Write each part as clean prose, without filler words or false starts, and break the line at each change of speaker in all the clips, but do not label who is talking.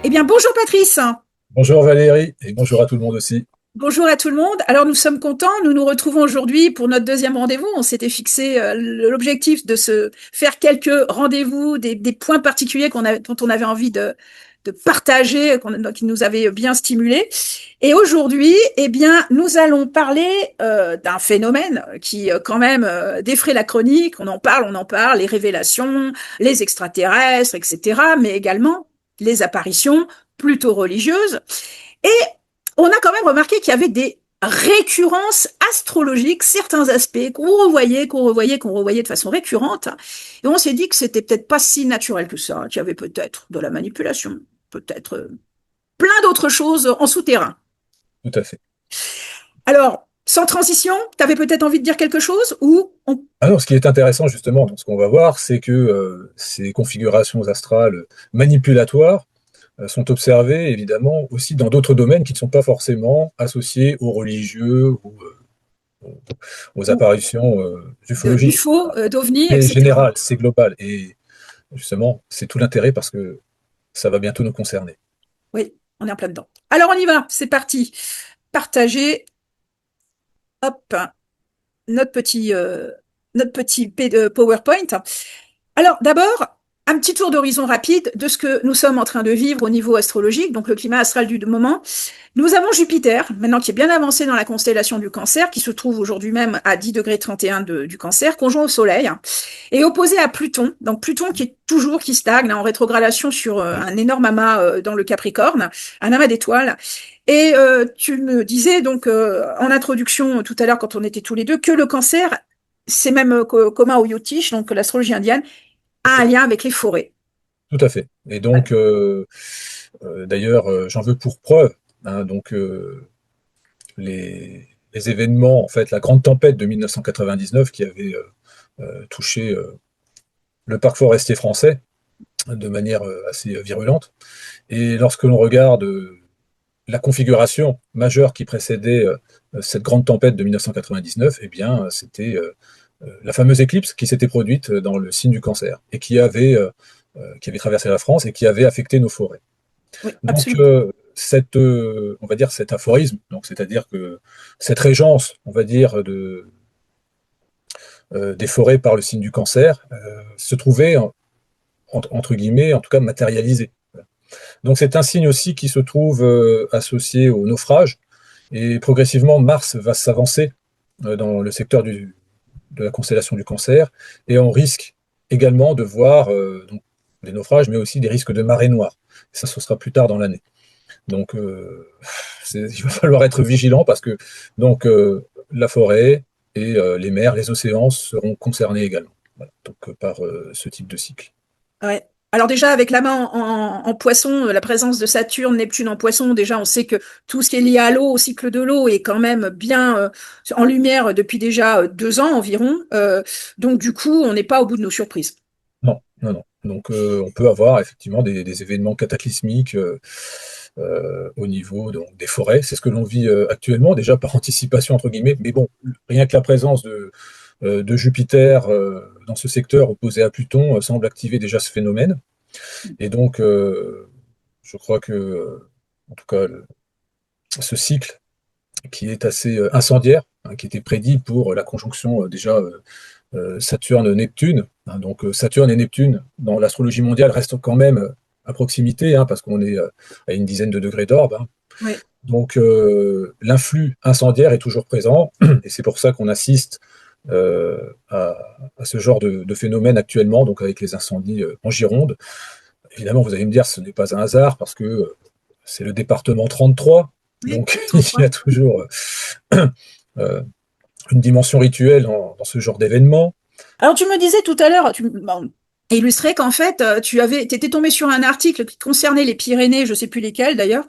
Eh bien, bonjour Patrice.
Bonjour Valérie et bonjour à tout le monde aussi.
Bonjour à tout le monde. Alors, nous sommes contents. Nous nous retrouvons aujourd'hui pour notre deuxième rendez-vous. On s'était fixé l'objectif de se faire quelques rendez-vous, des points particuliers dont on avait envie de partager, qui nous avaient bien stimulés. Et aujourd'hui, eh bien, nous allons parler d'un phénomène qui, quand même, défraie la chronique. On en parle, les révélations, les extraterrestres, etc., mais également les apparitions plutôt religieuses. Et on a quand même remarqué qu'il y avait des récurrences astrologiques, certains aspects qu'on revoyait de façon récurrente. Et on s'est dit que c'était peut-être pas si naturel que ça, qu'il y avait peut-être de la manipulation, peut-être plein d'autres choses en souterrain.
Tout à fait.
Alors, sans transition, tu avais peut-être envie de dire quelque chose ou on...
Alors, ce qui est intéressant justement dans ce qu'on va voir, c'est que ces configurations astrales manipulatoires sont observées évidemment aussi dans d'autres domaines qui ne sont pas forcément associés aux religieux ou aux
ou
apparitions ufologiques.
UFO, d'OVNI,
C'est
etc.
général, c'est global. Et justement, c'est tout l'intérêt parce que ça va bientôt nous concerner.
Oui, on est en plein dedans. Alors on y va, c'est parti. Partager, hop, notre petit, euh, PowerPoint. Alors, d'abord, un petit tour d'horizon rapide de ce que nous sommes en train de vivre au niveau astrologique, donc le climat astral du moment. Nous avons Jupiter, maintenant qui est bien avancé dans la constellation du Cancer, qui se trouve aujourd'hui même à 10 degrés 31 du Cancer, conjoint au Soleil, et opposé à Pluton. Donc Pluton qui est toujours, qui stagne en rétrogradation sur un énorme amas dans le Capricorne, un amas d'étoiles. Et tu me disais donc en introduction tout à l'heure quand on était tous les deux que le Cancer, c'est même commun au Yotish, donc l'astrologie indienne,
Tout à
a un
fait.
lien avec les forêts.
Tout à fait. Et
Voilà.
donc, d'ailleurs, j'en veux pour preuve, hein, donc, les événements, en fait, la grande tempête de 1999 qui avait touché le parc forestier français de manière assez virulente. Et lorsque l'on regarde la configuration majeure qui précédait cette grande tempête de 1999, eh bien, c'était la fameuse éclipse qui s'était produite dans le signe du Cancer et qui avait traversé la France et qui avait affecté nos forêts.
Oui,
Donc,
absolument.
on va dire cet aphorisme, donc c'est-à-dire que cette régence, on va dire, des forêts par le signe du Cancer, se trouvait entre guillemets, en tout cas matérialisée. Donc c'est un signe aussi qui se trouve associé au naufrage, et progressivement Mars va s'avancer dans le secteur de la constellation du Cancer, et on risque également de voir donc, des naufrages, mais aussi des risques de marée noire. Ça, ce sera plus tard dans l'année. Donc, il va falloir être vigilant parce que donc la forêt et les mers, les océans seront concernés également. Voilà, donc, par ce type de cycle.
Ouais. Alors déjà, avec la main en poisson, la présence de Saturne, Neptune en poisson, déjà on sait que tout ce qui est lié à l'eau, au cycle de l'eau, est quand même bien en lumière depuis déjà 2 ans environ. Donc du coup, on n'est pas au bout de nos surprises.
Non, non, non. Donc, on peut avoir effectivement des événements cataclysmiques au niveau donc, des forêts. C'est ce que l'on vit actuellement, déjà par anticipation, entre guillemets. Mais bon, rien que la présence de Jupiter dans ce secteur opposé à Pluton semble activer déjà ce phénomène. Et donc, je crois que, en tout cas, ce cycle qui est assez incendiaire, hein, qui était prédit pour la conjonction déjà Saturne-Neptune. Hein, donc Saturne et Neptune, dans l'astrologie mondiale, restent quand même à proximité, hein, parce qu'on est à une dizaine de degrés d'orbe. Hein.
Oui.
Donc l'influx incendiaire est toujours présent, et c'est pour ça qu'on assiste à ce genre de phénomène actuellement, donc avec les incendies en Gironde. Évidemment, vous allez me dire, ce n'est pas un hasard, parce que c'est le département 33,
Oui,
donc il y
33.
a toujours euh, une dimension rituelle dans ce genre d'événement.
Alors tu me disais tout à l'heure, tu bon, illustrais qu'en fait, t'étais tombé sur un article qui concernait les Pyrénées, je sais plus lesquelles d'ailleurs,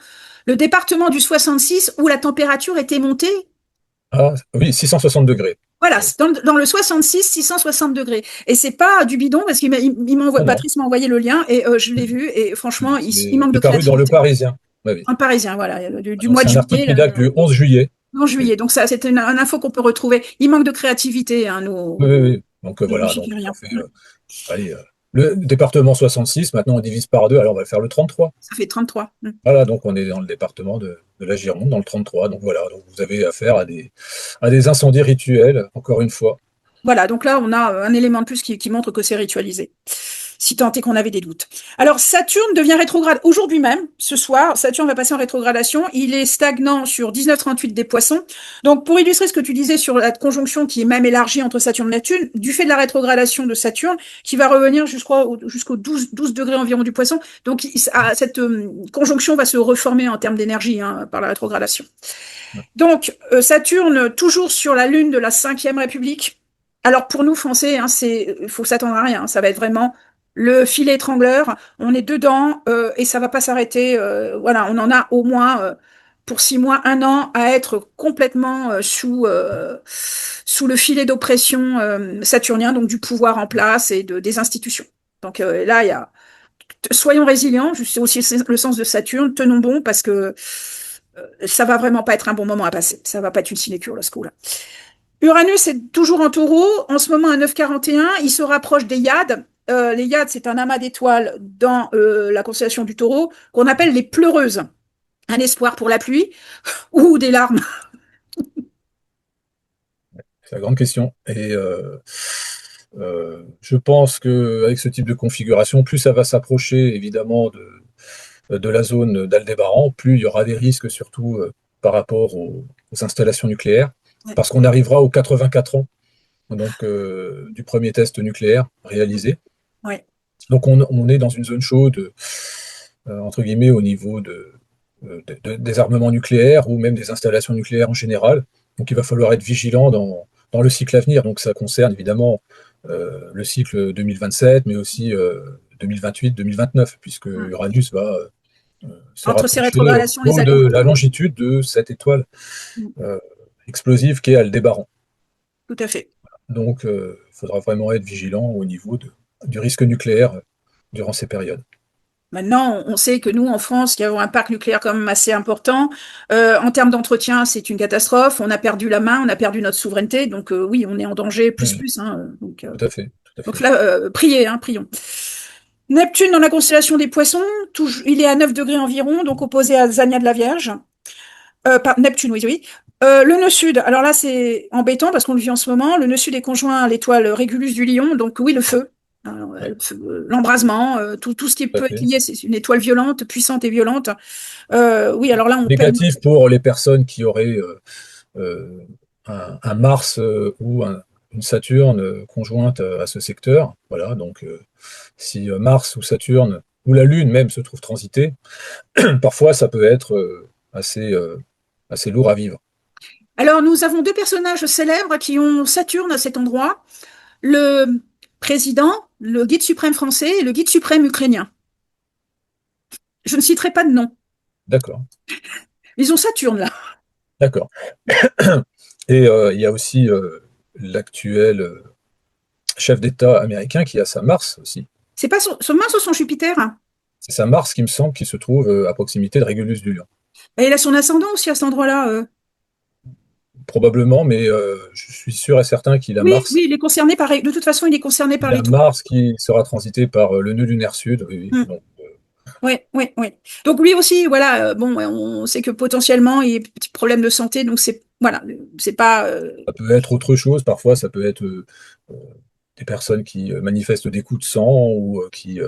le département du 66 où la température était montée.
Ah, oui, 660 degrés.
Voilà,
Oui.
c'est dans le 66, 660 degrés. Et c'est pas du bidon parce
Non, non.
Patrice m'a envoyé le lien et je l'ai vu et franchement, il manque de
C'est paru dans Le
créativité.
Parisien. Oui, oui.
Un Parisien, voilà, du
Donc
mois de
c'est un article
juillet,
qui
là,
date du 11 juillet.
en
Oui,
juillet. Donc ça, c'est une info qu'on peut retrouver. Il manque de créativité, hein,
oui, oui. Oui. Donc
nos
voilà, donc ça
Jupitériens.
fait allez, Le département 66, maintenant on divise par deux, alors on va faire le 33.
Ça fait 33.
Voilà, donc on est dans le département de la Gironde, dans le 33. Donc voilà, donc vous avez affaire à des incendies rituels, encore une fois.
Voilà, donc là, on a un élément de plus qui montre que c'est ritualisé, si tant est qu'on avait des doutes. Alors, Saturne devient rétrograde aujourd'hui même, ce soir. Saturne va passer en rétrogradation. Il est stagnant sur 19,38 des Poissons. Donc, pour illustrer ce que tu disais sur la conjonction qui est même élargie entre Saturne et Neptune, du fait de la rétrogradation de Saturne, qui va revenir jusqu'au 12 degrés environ du Poisson, donc cette conjonction va se reformer en termes d'énergie par la rétrogradation. Donc, Saturne, toujours sur la lune de la 5e République. Alors, pour nous, Français, il faut s'attendre à rien. Ça va être vraiment le filet étrangleur. On est dedans et ça va pas s'arrêter. Voilà, on en a au moins pour 6 mois, 1 an à être complètement sous le filet d'oppression saturnien, donc du pouvoir en place et des institutions. Donc là, soyons résilients. C'est aussi le sens de Saturne. Tenons bon parce que ça va vraiment pas être un bon moment à passer. Ça va pas être une sinécure, là, ce coup-là. Uranus est toujours en taureau, en ce moment à 9,41, il se rapproche des Yades. Les Yades, c'est un amas d'étoiles dans la constellation du taureau qu'on appelle les pleureuses. Un espoir pour la pluie ou des larmes.
C'est la grande question. Et je pense qu'avec ce type de configuration, plus ça va s'approcher évidemment de la zone d'Aldébaran, plus il y aura des risques, surtout par rapport aux installations nucléaires, parce qu'on arrivera aux 84 ans donc, du premier test nucléaire réalisé.
Ouais.
Donc on est dans une zone chaude, entre guillemets, au niveau des armements nucléaires ou même des installations nucléaires en général. Donc il va falloir être vigilant dans le cycle à venir. Donc ça concerne évidemment le cycle 2027, mais aussi 2028-2029, puisque Uranus va se
Entre ces
rapprocher
rétrogradations, les
de
allers-retours.
la longitude de cette étoile explosive qu'est Aldébaran.
Tout à fait.
Donc il faudra vraiment être vigilant au niveau du risque nucléaire durant ces périodes.
Maintenant, on sait que nous, en France, qui avons un parc nucléaire quand même assez important, en termes d'entretien, c'est une catastrophe. On a perdu la main, on a perdu notre souveraineté. Donc oui, on est en danger plus
Oui,
plus.
tout à fait. Tout à
Donc
fait.
là, priez, prions. Neptune dans la constellation des Poissons, il est à 9 degrés environ, donc opposé à Zania de la Vierge. Neptune, oui, oui. Le nœud sud, alors là c'est embêtant parce qu'on le vit en ce moment. Le nœud sud est conjoint à l'étoile Régulus du Lion, donc oui, le feu.
Oui,
L'embrasement, tout ce qui
tout à
peut être
fait.
lié, c'est une étoile violente, puissante et violente. Oui, alors là, on peine.
Négatif pour les personnes qui auraient euh, un Mars une Saturne conjointe à ce secteur. Voilà, donc si Mars ou Saturne ou la Lune même se trouve transité, parfois ça peut être assez lourd à vivre.
Alors, nous avons 2 personnages célèbres qui ont Saturne à cet endroit. Le président, le guide suprême français et le guide suprême ukrainien. Je ne citerai pas de nom.
D'accord,
Ils ont Saturne là.
d'accord. Et il y a aussi l'actuel chef d'État américain qui a sa Mars aussi.
C'est pas son Mars ou son Jupiter, hein.
C'est sa Mars qui me semble qui se trouve à proximité de Régulus du Lion.
Et il a son ascendant aussi à cet endroit-là.
Probablement, mais je suis sûr et certain qu'il a
Oui,
Mars.
oui, il est concerné par. De toute façon, il est concerné par
Il a
les trous.
Mars qui sera transité par le nœud lunaire sud. Oui, oui.
Mm.
Donc,
Oui, oui, oui. Donc lui aussi, voilà. Bon, on sait que potentiellement il y a des petits problèmes de santé, donc c'est voilà, c'est pas.
ça peut être autre chose. Parfois, ça peut être euh, des personnes qui manifestent des coups de sang ou qui,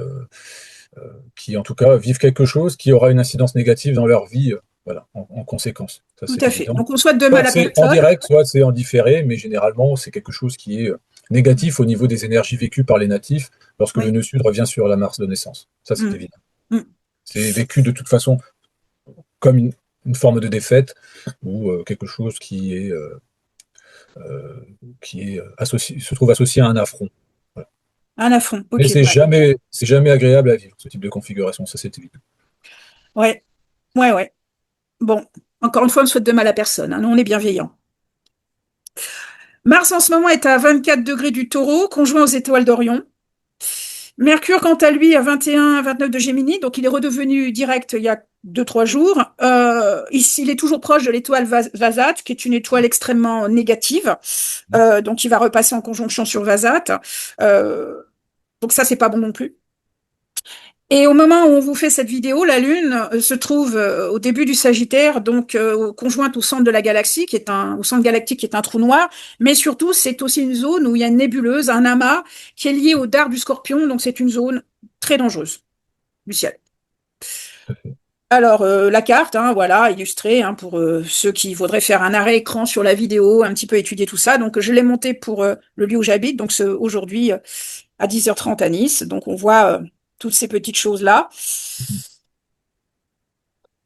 en tout cas, vivent quelque chose qui aura une incidence négative dans leur vie. Voilà, en conséquence. Ça,
Tout
c'est
à fait.
évident.
Donc on souhaite de
Soit
mal à
c'est en
personne.
direct, soit c'est en différé, mais généralement, c'est quelque chose qui est négatif au niveau des énergies vécues par les natifs lorsque le
Oui.
nœud sud revient sur la Mars de naissance. Ça, c'est
Mm.
évident.
Mm.
C'est vécu de toute façon comme une forme de défaite ou quelque chose qui est associé, se trouve associé à un affront. Voilà.
Un affront.
Mais
Ok. Ouais.
c'est jamais agréable à vivre, ce type de configuration, ça c'est évident.
Ouais. Ouais. Ouais. Bon. Encore une fois, on ne souhaite de mal à personne, hein. Nous, on est bienveillants. Mars en ce moment est à 24 degrés du Taureau, conjoint aux étoiles d'Orion. Mercure, quant à lui, à 21, 29 de Gémini, donc il est redevenu direct il y a 2, 3 jours. Ici, il est toujours proche de l'étoile Vazat, qui est une étoile extrêmement négative. Donc il va repasser en conjonction sur Vazat. Euh, Donc ça, c'est pas bon non plus. Et au moment où on vous fait cette vidéo, la Lune se trouve au début du Sagittaire, donc conjointe au centre de la galaxie, au centre galactique, qui est un trou noir. Mais surtout, c'est aussi une zone où il y a une nébuleuse, un amas, qui est lié au dard du Scorpion. Donc c'est une zone très dangereuse du ciel. Alors la carte, hein, voilà, illustrée hein, pour ceux qui voudraient faire un arrêt écran sur la vidéo, un petit peu étudier tout ça. Donc je l'ai montée pour le lieu où j'habite. Donc aujourd'hui à 10h30 à Nice. Donc on voit toutes ces petites choses-là.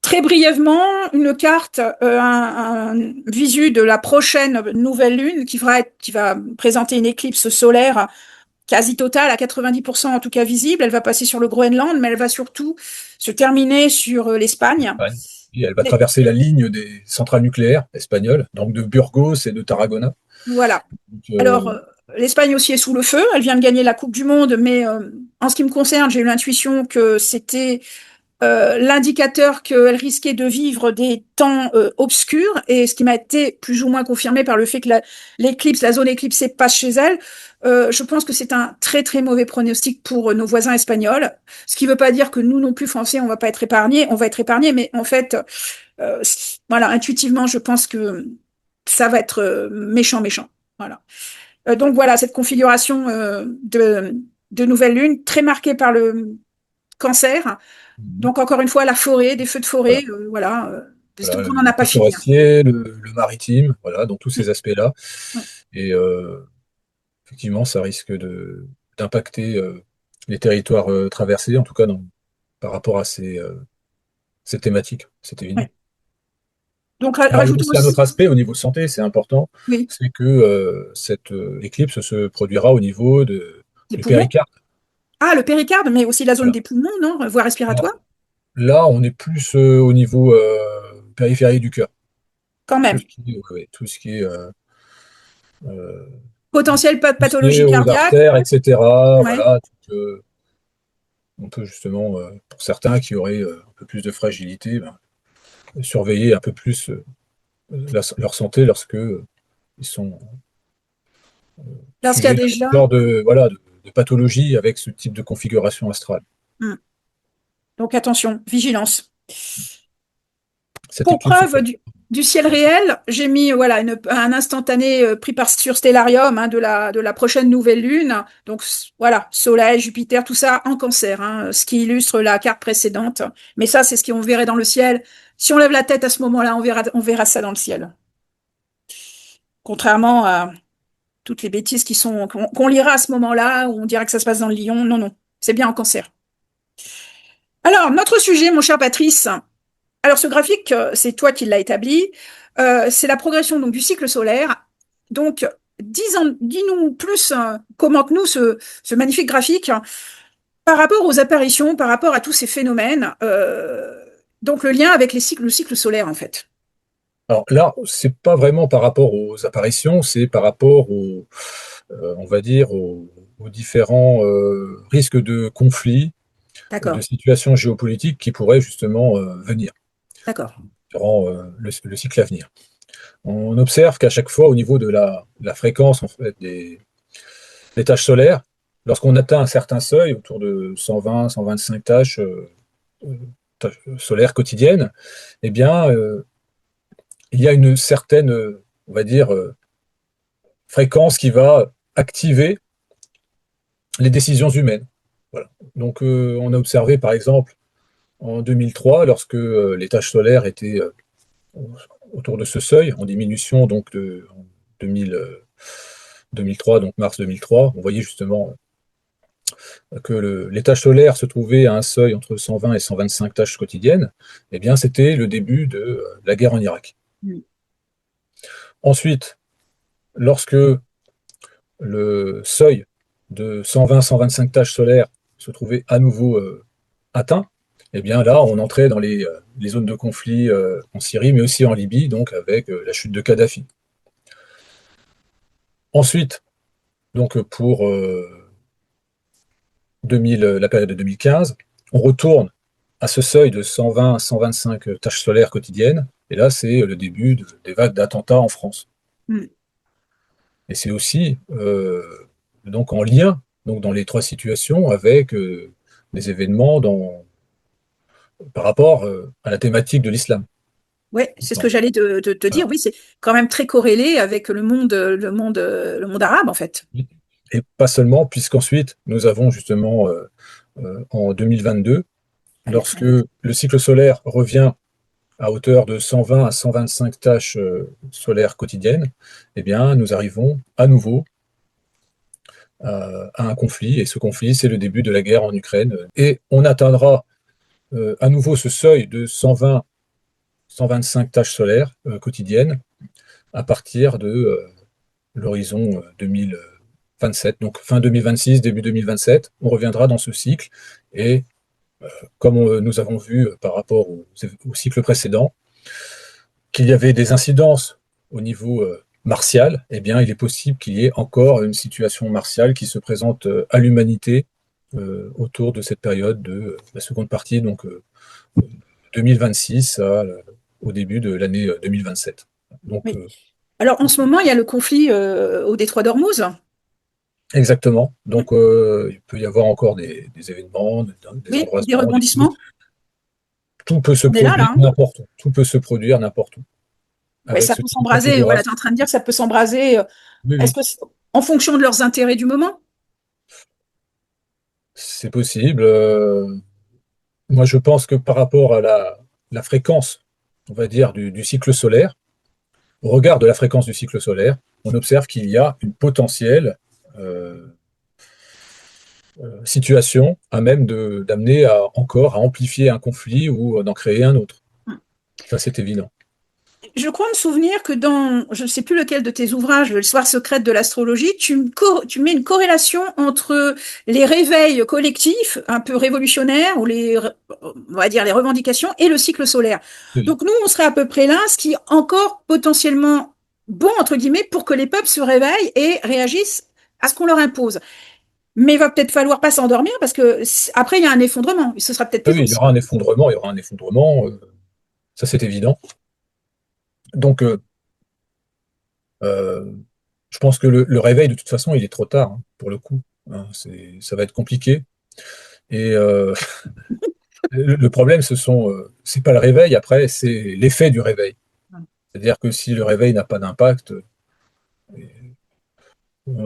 Très brièvement, une carte, un visu de la prochaine nouvelle lune qui va présenter une éclipse solaire quasi totale à 90% en tout cas visible. Elle va passer sur le Groenland, mais elle va surtout se terminer sur l'Espagne.
Espagne. Et elle va traverser la ligne des centrales nucléaires espagnoles, donc de Burgos et de Tarragona.
Voilà.
Donc,
Alors, l'Espagne aussi est sous le feu. Elle vient de gagner la Coupe du Monde, mais en ce qui me concerne, j'ai eu l'intuition que c'était l'indicateur qu'elle risquait de vivre des temps obscurs, et ce qui m'a été plus ou moins confirmé par le fait que la zone éclipsée passe chez elle. Je pense que c'est un très très mauvais pronostic pour nos voisins espagnols, ce qui ne veut pas dire que nous non plus français on va pas être épargnés, on va être épargnés, mais en fait, voilà, intuitivement, je pense que ça va être méchant méchant. Voilà. Donc voilà cette configuration de nouvelle lune très marquée par le cancer. Donc, encore une fois, la forêt, des feux de forêt,
voilà,
voilà,
voilà,
donc on n'en a pas
le
fini. Hein.
forestier, le maritime, voilà, donc tous
Mm.
ces aspects-là.
Ouais.
Et effectivement, ça risque d'impacter les territoires traversés, en tout cas par rapport à ces thématiques, c'est évident.
Ouais. Donc,
Alors, il y a
rajoutons
aussi un autre
aussi,
aspect au niveau santé, c'est important,
oui,
c'est que cette éclipse se produira au niveau
les
du
poumons.
péricarde.
Ah, le péricarde, mais aussi la zone
Voilà.
des poumons, non? Voie respiratoire,
Alors, là, on est plus au niveau périphérique du cœur.
quand
Tout
même.
ce qui est, ouais, euh,
Potentielle
tout ce qui est
pathologie
aux
cardiaque,
artères, etc.
ouais.
Voilà, donc, on peut justement, pour certains qui auraient un peu plus de fragilité, ben, surveiller un peu plus leur santé lorsque ils sont
Lorsqu'il y a
sujets à ce
déjà,
genre voilà, de pathologie avec ce type de configuration astrale.
hmm. Donc attention, vigilance.
Cette
Pour
éclipse se
preuve
produit.
du ciel réel, j'ai mis voilà un instantané pris par sur Stellarium hein, de la prochaine nouvelle lune. Donc voilà, Soleil, Jupiter, tout ça en Cancer, hein, ce qui illustre la carte précédente. Mais ça, c'est ce qu'on verrait dans le ciel. Si on lève la tête à ce moment-là, on verra ça dans le ciel. Contrairement à toutes les bêtises qu'on lira à ce moment-là, où on dirait que ça se passe dans le Lion. Non, non, c'est bien en Cancer. Alors, notre sujet, mon cher Patrice. Alors, ce graphique, c'est toi qui l'as établi. C'est la progression donc, du cycle solaire. Donc, dis-nous plus, commente-nous ce magnifique graphique par rapport aux apparitions, par rapport à tous ces phénomènes. Donc, le lien avec le cycle solaire, en fait.
Alors là, c'est pas vraiment par rapport aux apparitions, c'est par rapport on va dire, aux différents risques de conflits, de
D'accord,
situations géopolitiques qui pourraient justement venir
d'accord,
durant le cycle à venir. On observe qu'à chaque fois, au niveau de la fréquence en fait, des tâches solaires, lorsqu'on atteint un certain seuil, autour de 120, 125 tâches solaires quotidiennes, eh bien, il y a une certaine, on va dire, fréquence qui va activer les décisions humaines. Voilà. Donc, on a observé, par exemple, en 2003, lorsque les tâches solaires étaient autour de ce seuil, en diminution donc en 2000, 2003, donc mars 2003, on voyait justement que les tâches solaires se trouvaient à un seuil entre 120 et 125 tâches quotidiennes. Eh bien, c'était le début de la guerre en Irak.
mm,
Ensuite, lorsque le seuil de 120-125 tâches solaires se trouvait à nouveau atteint, eh bien là, on entrait dans les zones de conflit en Syrie, mais aussi en Libye, donc avec la chute de Kadhafi. Ensuite, donc pour la période de 2015, on retourne à ce seuil de 120-125 tâches solaires quotidiennes, et là, c'est le début des vagues d'attentats en France.
mm,
Et c'est aussi donc en lien donc dans les trois situations, avec des événements par rapport à la thématique de l'islam.
Ouais, c'est ce que j'allais te dire.
Voilà.
Oui, c'est quand même très corrélé avec le monde arabe, en fait.
Et pas seulement, puisqu'ensuite, nous avons justement en 2022,
Alex,
lorsque le cycle solaire revient à hauteur de 120 à 125 tâches solaires quotidiennes, eh bien, nous arrivons à nouveau à un conflit, et ce conflit, c'est le début de la guerre en Ukraine. Et on atteindra à nouveau ce seuil de 120, 125 tâches solaires quotidiennes à partir de l'horizon 2027, donc fin 2026, début 2027, on reviendra dans ce cycle, et comme nous avons vu par rapport au cycle précédent, qu'il y avait des incidences au niveau martial, eh bien, il est possible qu'il y ait encore une situation martiale qui se présente à l'humanité autour de cette période de la seconde partie, donc 2026 au début de l'année 2027. Donc,
oui. Alors, en ce moment, il y a le conflit au détroit d'Ormuz.
exactement. Donc, il peut y avoir encore des événements, des
Oui, des
embrasements, des choses.
rebondissements.
Tout peut se
On est là,
produire
là, hein.
n'importe où. Tout peut se produire n'importe où.
Ouais,
Avec
ça
ce
peut
qui est
s'embraser. Voilà,
configurable.
tu es en train de dire que ça peut s'embraser.
Oui,
Est-ce
oui,
que en fonction de leurs intérêts du moment?
c'est possible. Moi, je pense que par rapport à la fréquence, on va dire, du cycle solaire, au regard de la fréquence du cycle solaire, on observe qu'il y a une potentielle euh, situation à même d'amener encore à amplifier un conflit ou d'en créer un autre. Ça, c'est évident.
Je crois me souvenir que dans, je ne sais plus lequel de tes ouvrages, L'histoire secrète de l'astrologie, tu mets une corrélation entre les réveils collectifs, un peu révolutionnaires, ou on va dire les revendications, et le cycle solaire.
Oui,
Donc nous, on serait à peu près là, ce qui est encore potentiellement bon, entre guillemets, pour que les peuples se réveillent et réagissent à ce qu'on leur impose. Mais il va peut-être falloir pas s'endormir parce que après, il y a un effondrement. Et ce sera peut-être
ah
plus
oui,
possible.
il y aura un effondrement, ça c'est évident. Donc, euh, je pense que le réveil, de toute façon, il est trop tard, hein, pour le coup. Hein, ça va être compliqué. Et le problème, c'est pas le réveil, après, c'est l'effet du réveil. C'est-à-dire que si le réveil n'a pas d'impact,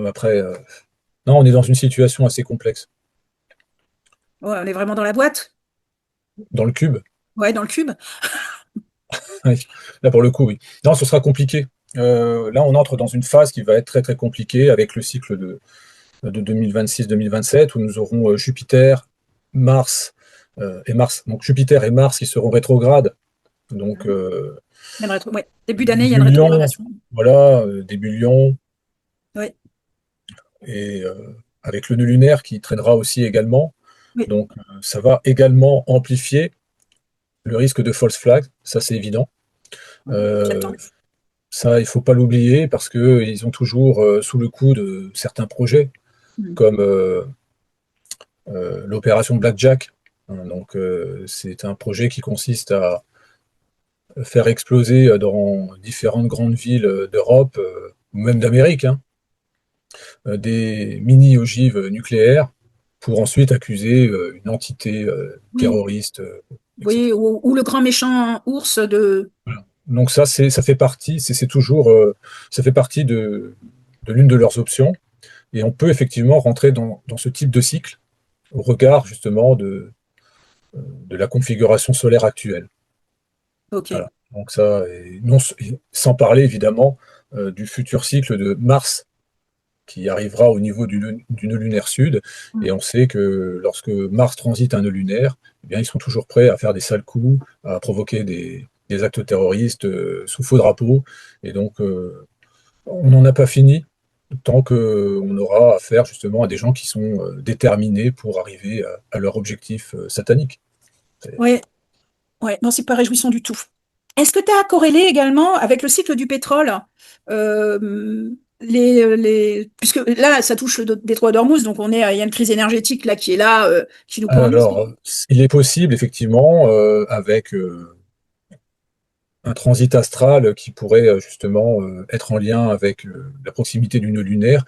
après, non, on est dans une situation assez complexe.
Ouais, on est vraiment dans la boîte.
Dans le cube,
Ouais, dans le cube.
oui. Là, pour le coup, oui. Non, ce sera compliqué. Là, on entre dans une phase qui va être très, très compliquée avec le cycle de 2026-2027, où nous aurons Jupiter, Mars et Mars. Donc, Jupiter et Mars qui seront rétrogrades. Donc,
Il y a une ouais. Début d'année, il y a
début
une
Lion,
rétrogradation.
voilà, début Lion,
Oui,
et avec le nœud lunaire qui traînera aussi également.
oui.
Donc, ça va également amplifier le risque de false flag, ça c'est évident. Euh,
J'attends.
Ça, il ne faut pas l'oublier parce qu'ils ont toujours sous le coude de certains projets,
Mm.
comme l'opération Blackjack. Hein, donc, c'est un projet qui consiste à faire exploser dans différentes grandes villes d'Europe, ou même d'Amérique, hein, des mini-ogives nucléaires pour ensuite accuser une entité
Oui,
terroriste,
oui,
etc.
ou le grand méchant ours de.
Voilà. Donc ça fait partie, c'est toujours, ça fait partie de l'une de leurs options. Et on peut effectivement rentrer dans ce type de cycle au regard justement de la configuration solaire actuelle.
Ok.
Voilà. Donc ça, et non, sans parler évidemment du futur cycle de Mars qui arrivera au niveau du nœud lunaire sud.
Mm.
Et on sait que lorsque Mars transite un nœud lunaire, eh bien, ils sont toujours prêts à faire des sales coups, à provoquer des actes terroristes sous faux drapeau. Et donc, on n'en a pas fini tant qu'on aura affaire justement à des gens qui sont déterminés pour arriver à leur objectif satanique.
Ouais, ouais, non, c'est pas réjouissant du tout. Est-ce que tu as corrélé également avec le cycle du pétrole puisque là, ça touche le détroit d'Ormuz, donc il y a une crise énergétique là qui est là, qui nous pollue.
Alors, il est possible effectivement, avec un transit astral qui pourrait justement être en lien avec la proximité du nœud lunaire,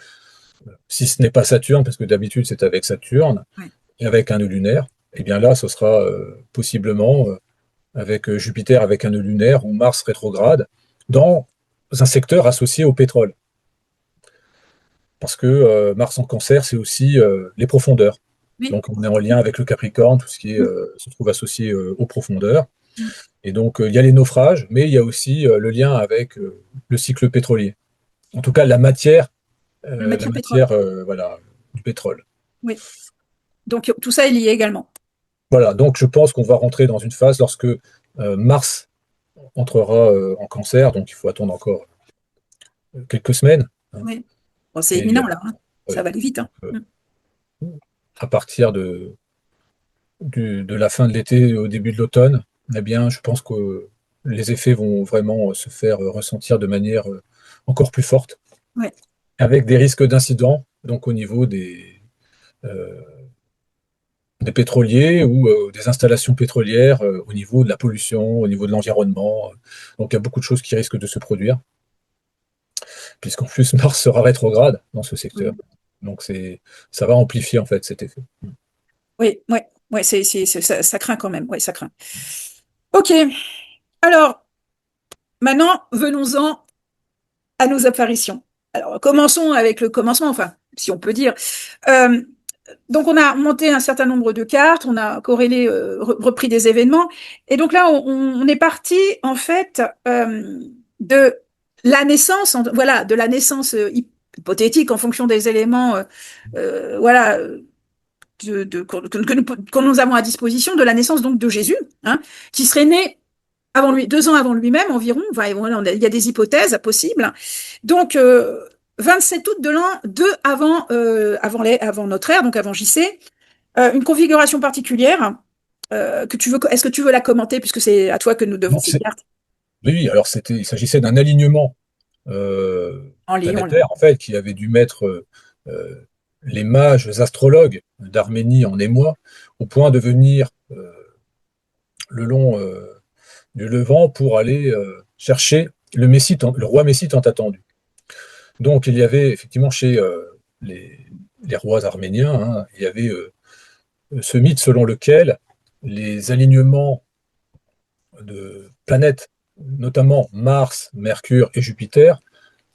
Si ce n'est pas Saturne, parce que d'habitude c'est avec Saturne
Ouais.
et avec un nœud lunaire, et bien là ce sera possiblement avec Jupiter avec un nœud lunaire ou Mars rétrograde dans un secteur associé au pétrole. Parce que Mars en Cancer, c'est aussi les profondeurs.
Oui.
Donc on est en lien avec le Capricorne, tout ce qui est,
Mm.
se trouve associé aux profondeurs.
Mm.
Et donc il y a les naufrages, mais il y a aussi le lien avec le cycle pétrolier. En tout cas,
La
la
matière pétrole.
matière voilà, du pétrole.
Oui. Donc tout ça est lié également.
Voilà, donc je pense qu'on va rentrer dans une phase lorsque Mars entrera en Cancer, donc il faut attendre encore quelques semaines, hein.
Oui. Bon, c'est
Et
imminent là, hein. Ça
oui,
va aller vite, hein. Mm.
à partir de la fin de l'été au début de l'automne, eh bien, je pense que les effets vont vraiment se faire ressentir de manière encore plus forte,
Ouais.
avec des risques d'incidents, donc au niveau des pétroliers ou des installations pétrolières, au niveau de la pollution, au niveau de l'environnement. Donc il y a beaucoup de choses qui risquent de se produire, puisqu'en plus Mars sera rétrograde dans ce secteur.
Mm.
Donc ça va amplifier en fait cet effet.
Oui, ouais, ouais, ça craint quand même. Ouais, ça craint. Ok. Alors, maintenant, venons-en à nos apparitions. Alors, commençons avec le commencement, enfin, si on peut dire. Euh, donc, on a monté un certain nombre de cartes, on a corrélé, repris des événements, et donc là, on est parti en fait de la naissance, voilà, de la naissance hypothétique en fonction des éléments, voilà, que nous avons à disposition, de la naissance donc de Jésus, hein, qui serait né avant lui, 2 ans avant lui-même environ. Enfin, voilà, il y a des hypothèses possibles. Donc, 27 août de l'an 2 avant notre ère, donc avant JC, une configuration particulière est-ce que tu veux la commenter puisque c'est à toi que nous devons
Donc,
ces cartes
oui, oui, alors il s'agissait d'un alignement
en Lion là.
planétaire, en fait, qui avait dû mettre les mages astrologues d'Arménie en émoi, au point de venir le long du Levant pour aller chercher le roi Messie tant attendu. Donc il y avait effectivement chez les rois arméniens, hein, il y avait ce mythe selon lequel les alignements de planètes, notamment Mars, Mercure et Jupiter,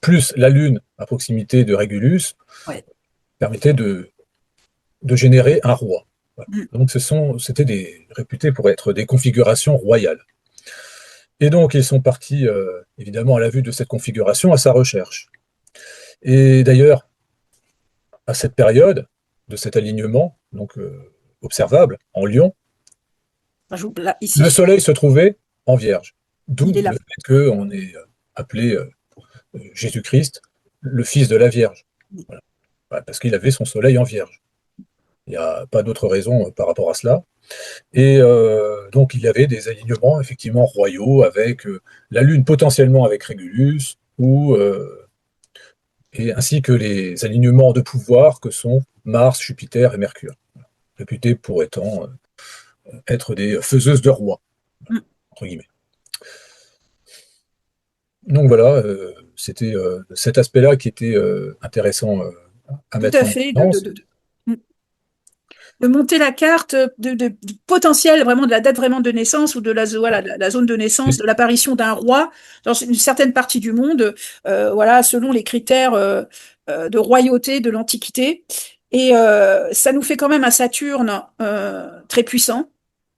plus la Lune à proximité de Régulus,
Ouais.
permettaient de générer un roi. Voilà.
Mm.
Donc c'était réputés pour être des configurations royales. Et donc ils sont partis, évidemment, à la vue de cette configuration, à sa recherche. Et d'ailleurs, à cette période de cet alignement, donc observable en Lion,
Là,
le
ici,
Soleil se trouvait en Vierge.
il
D'où
est
le
là.
fait qu'on est appelé Jésus-Christ le Fils de la Vierge. Voilà. Voilà, parce qu'il avait son Soleil en Vierge. Il n'y a pas d'autre raison par rapport à cela. Et donc, il y avait des alignements effectivement royaux avec la Lune potentiellement avec Régulus, et ainsi que les alignements de pouvoir que sont Mars, Jupiter et Mercure, réputés pour être des faiseuses de rois,
Mm.
entre guillemets. Donc voilà, c'était cet aspect-là qui était intéressant à
Tout
mettre
à
en
fait.
évidence.
Mm. De monter la carte du potentiel vraiment de la date vraiment de naissance ou de voilà, la zone de naissance, de l'apparition d'un roi dans une certaine partie du monde, voilà, selon les critères de royauté de l'Antiquité. Et ça nous fait quand même un Saturne très puissant,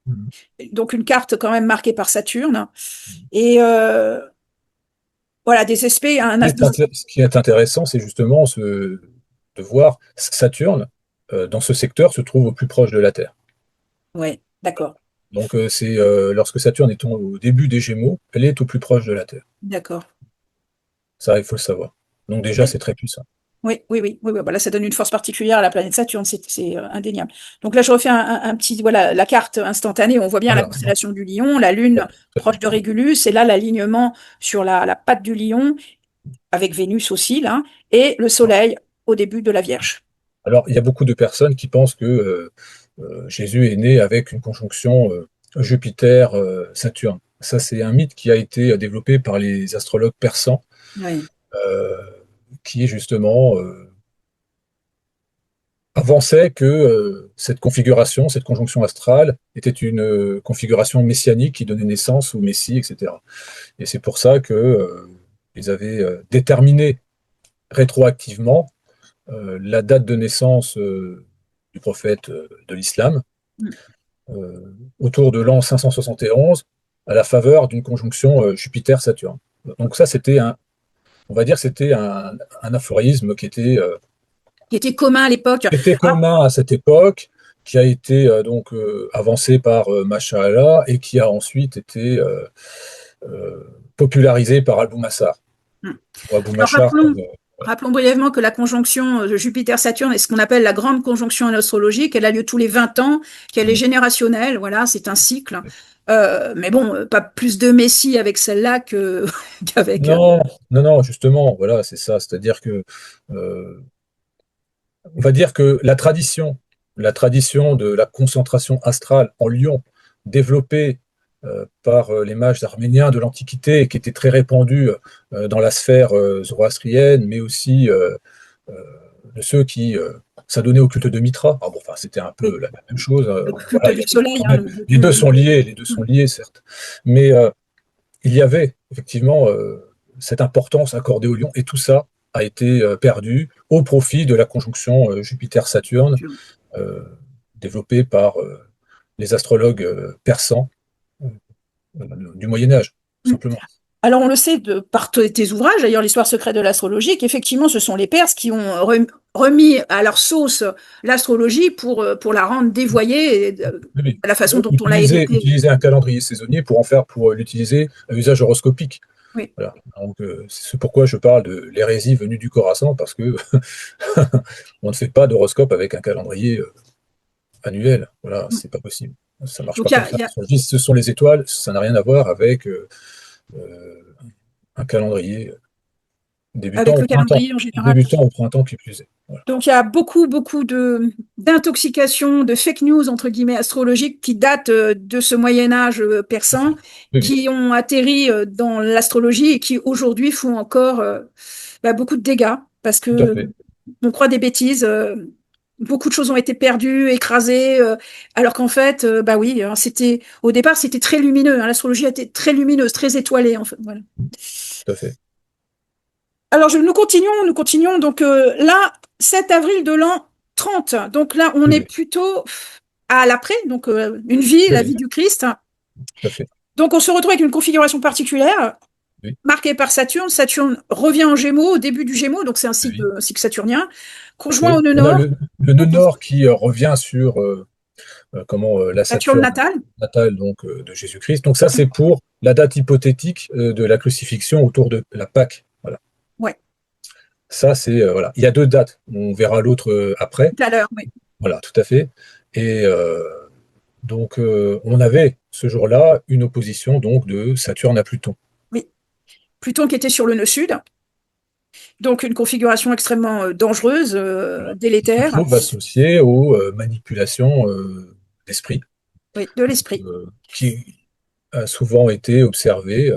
Mhm.
donc une carte quand même marquée par Saturne. Et voilà, des aspects,
Ce qui est intéressant, c'est justement de voir Saturne, dans ce secteur, se trouve au plus proche de la Terre.
ouais, d'accord,
Donc c'est lorsque Saturne est au début des Gémeaux, elle est au plus proche de la Terre.
d'accord.
Ça, il faut le savoir. Donc déjà,
Oui.
c'est très puissant.
Oui, oui, oui, oui, oui. Bah là, ça donne une force particulière à la planète Saturne, c'est indéniable. Donc là, je refais un petit, voilà, la carte instantanée. On voit bien la
Voilà.
constellation du Lion, la Lune
Tout à fait.
proche de Régulus, et là, l'alignement sur la patte du Lion, avec Vénus aussi, là, et le Soleil au début de la Vierge.
Alors, il y a beaucoup de personnes qui pensent que Jésus est né avec une conjonction Jupiter-Saturne. Ça, c'est un mythe qui a été développé par les astrologues persans,
Oui,
euh, qui est justement avançait que cette configuration, cette conjonction astrale, était une configuration messianique qui donnait naissance au Messie, etc. Et c'est pour ça que ils avaient déterminé rétroactivement la date de naissance du prophète de l'islam autour de l'an 571 à la faveur d'une conjonction Jupiter-Saturne. Donc ça, on va dire, c'était un aphorisme
qui était commun à l'époque.
qui était
Ah,
commun à cette époque, qui a été donc avancé par Masha'Allah et qui a ensuite été popularisé par Abou Massar.
hmm.
Ou Abou
Alors
Machar,
rappelons brièvement que la conjonction Jupiter-Saturne est ce qu'on appelle la grande conjonction en astrologie, qu'elle a lieu tous les 20 ans, qu'elle est générationnelle, voilà, c'est un cycle. Mais bon, pas plus de Messie avec celle-là qu'avec.
non, non, non, justement, voilà, c'est ça. C'est-à-dire que, euh, on va dire que la tradition de la concentration astrale en Lion, développée par les mages arméniens de l'Antiquité, qui était très répandue dans la sphère zoroastrienne, mais aussi euh, de ceux qui s'adonnaient au culte de Mitra. Ah bon, enfin, c'était un peu
Oui,
la même chose.
le culte
Voilà, il y
du
avait
soleil,
quand
hein,
même, les deux sont
hmm.
liés, certes. Mais il y avait effectivement cette importance accordée au lion, et tout ça a été perdu au profit de la conjonction Jupiter-Saturne euh, développée par les astrologues persans du Moyen Âge, tout
Hmm.
simplement.
Alors, on le sait par tes ouvrages, d'ailleurs, l'histoire secrète de l'astrologie, qu'effectivement, ce sont les Perses qui ont remis à leur sauce l'astrologie pour la rendre dévoyée,
Oui, oui.
la façon dont on l'a héritée.
Utiliser un calendrier saisonnier pour en faire, pour l'utiliser à usage horoscopique.
Oui.
Voilà. Donc, c'est pourquoi je parle de l'hérésie venue du Khorasan, parce que on ne fait pas d'horoscope avec un calendrier annuel. Voilà, c'est pas possible. Ça marche pas
Donc,
comme ça. L'astrologie, ce sont les étoiles, ça n'a rien à voir avec euh, un calendrier
avec le calendrier en général.
débutant au printemps qui plus est. Voilà.
Donc, il y a beaucoup d'intoxication, de fake news, entre guillemets, astrologiques qui datent de ce Moyen-Âge persan,
Oui, oui,
qui ont atterri dans l'astrologie et qui aujourd'hui font encore beaucoup de dégâts parce
tout à
que
fait.
on croit des bêtises. Beaucoup de choses ont été perdues, écrasées, alors qu'en fait, bah oui, hein, au départ c'était très lumineux. Hein, l'astrologie a été très lumineuse, très étoilée en fait. Voilà.
Tout à fait.
Alors nous continuons. Donc là, 7 avril de l'an 30. Donc là, on
Oui,
est
oui,
plutôt à l'après, donc une vie,
oui,
la vie
oui,
du Christ.
tout à fait.
Donc on se retrouve avec une configuration particulière
Oui,
marquée par Saturne. Saturne revient en Gémeaux au début du Gémeaux, donc c'est
oui,
un cycle saturnien,
tout à
conjoint
fait.
au nœud
On a
nord.
le nœud nord qui revient sur comment la
Saturne
Saturne
natale.
natale donc de Jésus-Christ. Donc ça, c'est pour la date hypothétique de la crucifixion autour de la Pâque. Voilà.
Ouais,
Ça, c'est voilà. Il y a deux dates. On verra l'autre après.
tout à l'heure, oui.
Voilà, tout à fait. Et donc, on avait ce jour-là une opposition donc de Saturne à Pluton.
Oui. Pluton qui était sur le nœud sud, donc une configuration extrêmement dangereuse,
Voilà. Qui se
délétère,
trouve associé aux manipulations d'esprit,
oui, de l'esprit.
qui a souvent été observé,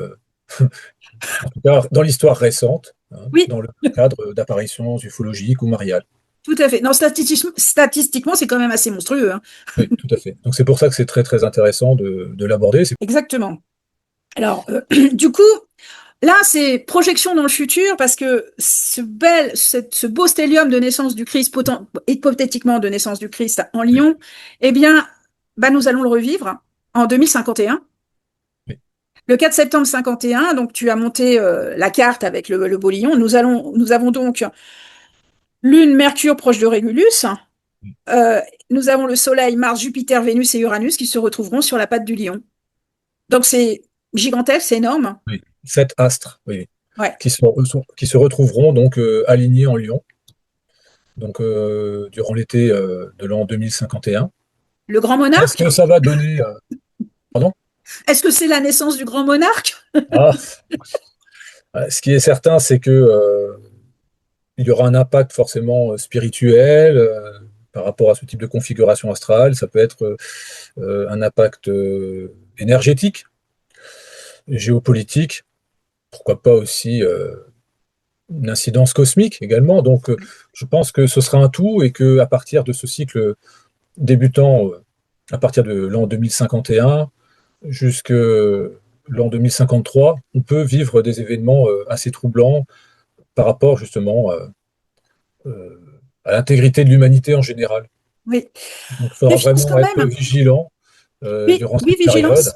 en tout cas dans l'histoire récente, hein,
Oui,
dans le cadre d'apparitions ufologiques ou mariales.
tout à fait. Non, statistiquement, c'est quand même assez monstrueux. Hein.
Oui, tout à fait. Donc c'est pour ça que c'est très très intéressant de l'aborder.
Exactement. Alors, du coup, là, c'est projection dans le futur parce que ce beau stellium de naissance du Christ, hypothétiquement de naissance du Christ en
Oui,
Lyon, eh bien, bah, nous allons le revivre en 2051.
oui,
Le 4 septembre 51, donc tu as monté la carte avec le beau lion. Nous avons donc Lune, Mercure proche de Régulus.
oui.
Euh, Nous avons le Soleil, Mars, Jupiter, Vénus et Uranus qui se retrouveront sur la patte du lion. Donc c'est gigantesque, c'est énorme.
Oui. Sept astres, oui, oui,
Ouais.
qui se retrouveront donc alignés en Lion, donc durant l'été de l'an 2051.
Le grand
Est-ce
monarque.
que ça va donner pardon?
Est-ce que c'est la naissance du grand monarque?
Ah, ce qui est certain, c'est que il y aura un impact forcément spirituel par rapport à ce type de configuration astrale. Ça peut être un impact énergétique, géopolitique, pourquoi pas aussi une incidence cosmique également. Donc, je pense que ce sera un tout et qu'à partir de ce cycle débutant à partir de l'an 2051 jusqu'à l'an 2053, on peut vivre des événements assez troublants par rapport justement euh, à l'intégrité de l'humanité en général.
Oui.
Donc, il faudra
Méfiance
vraiment
quand
être
même.
vigilant
Oui,
durant
oui,
cette période.
vigilance.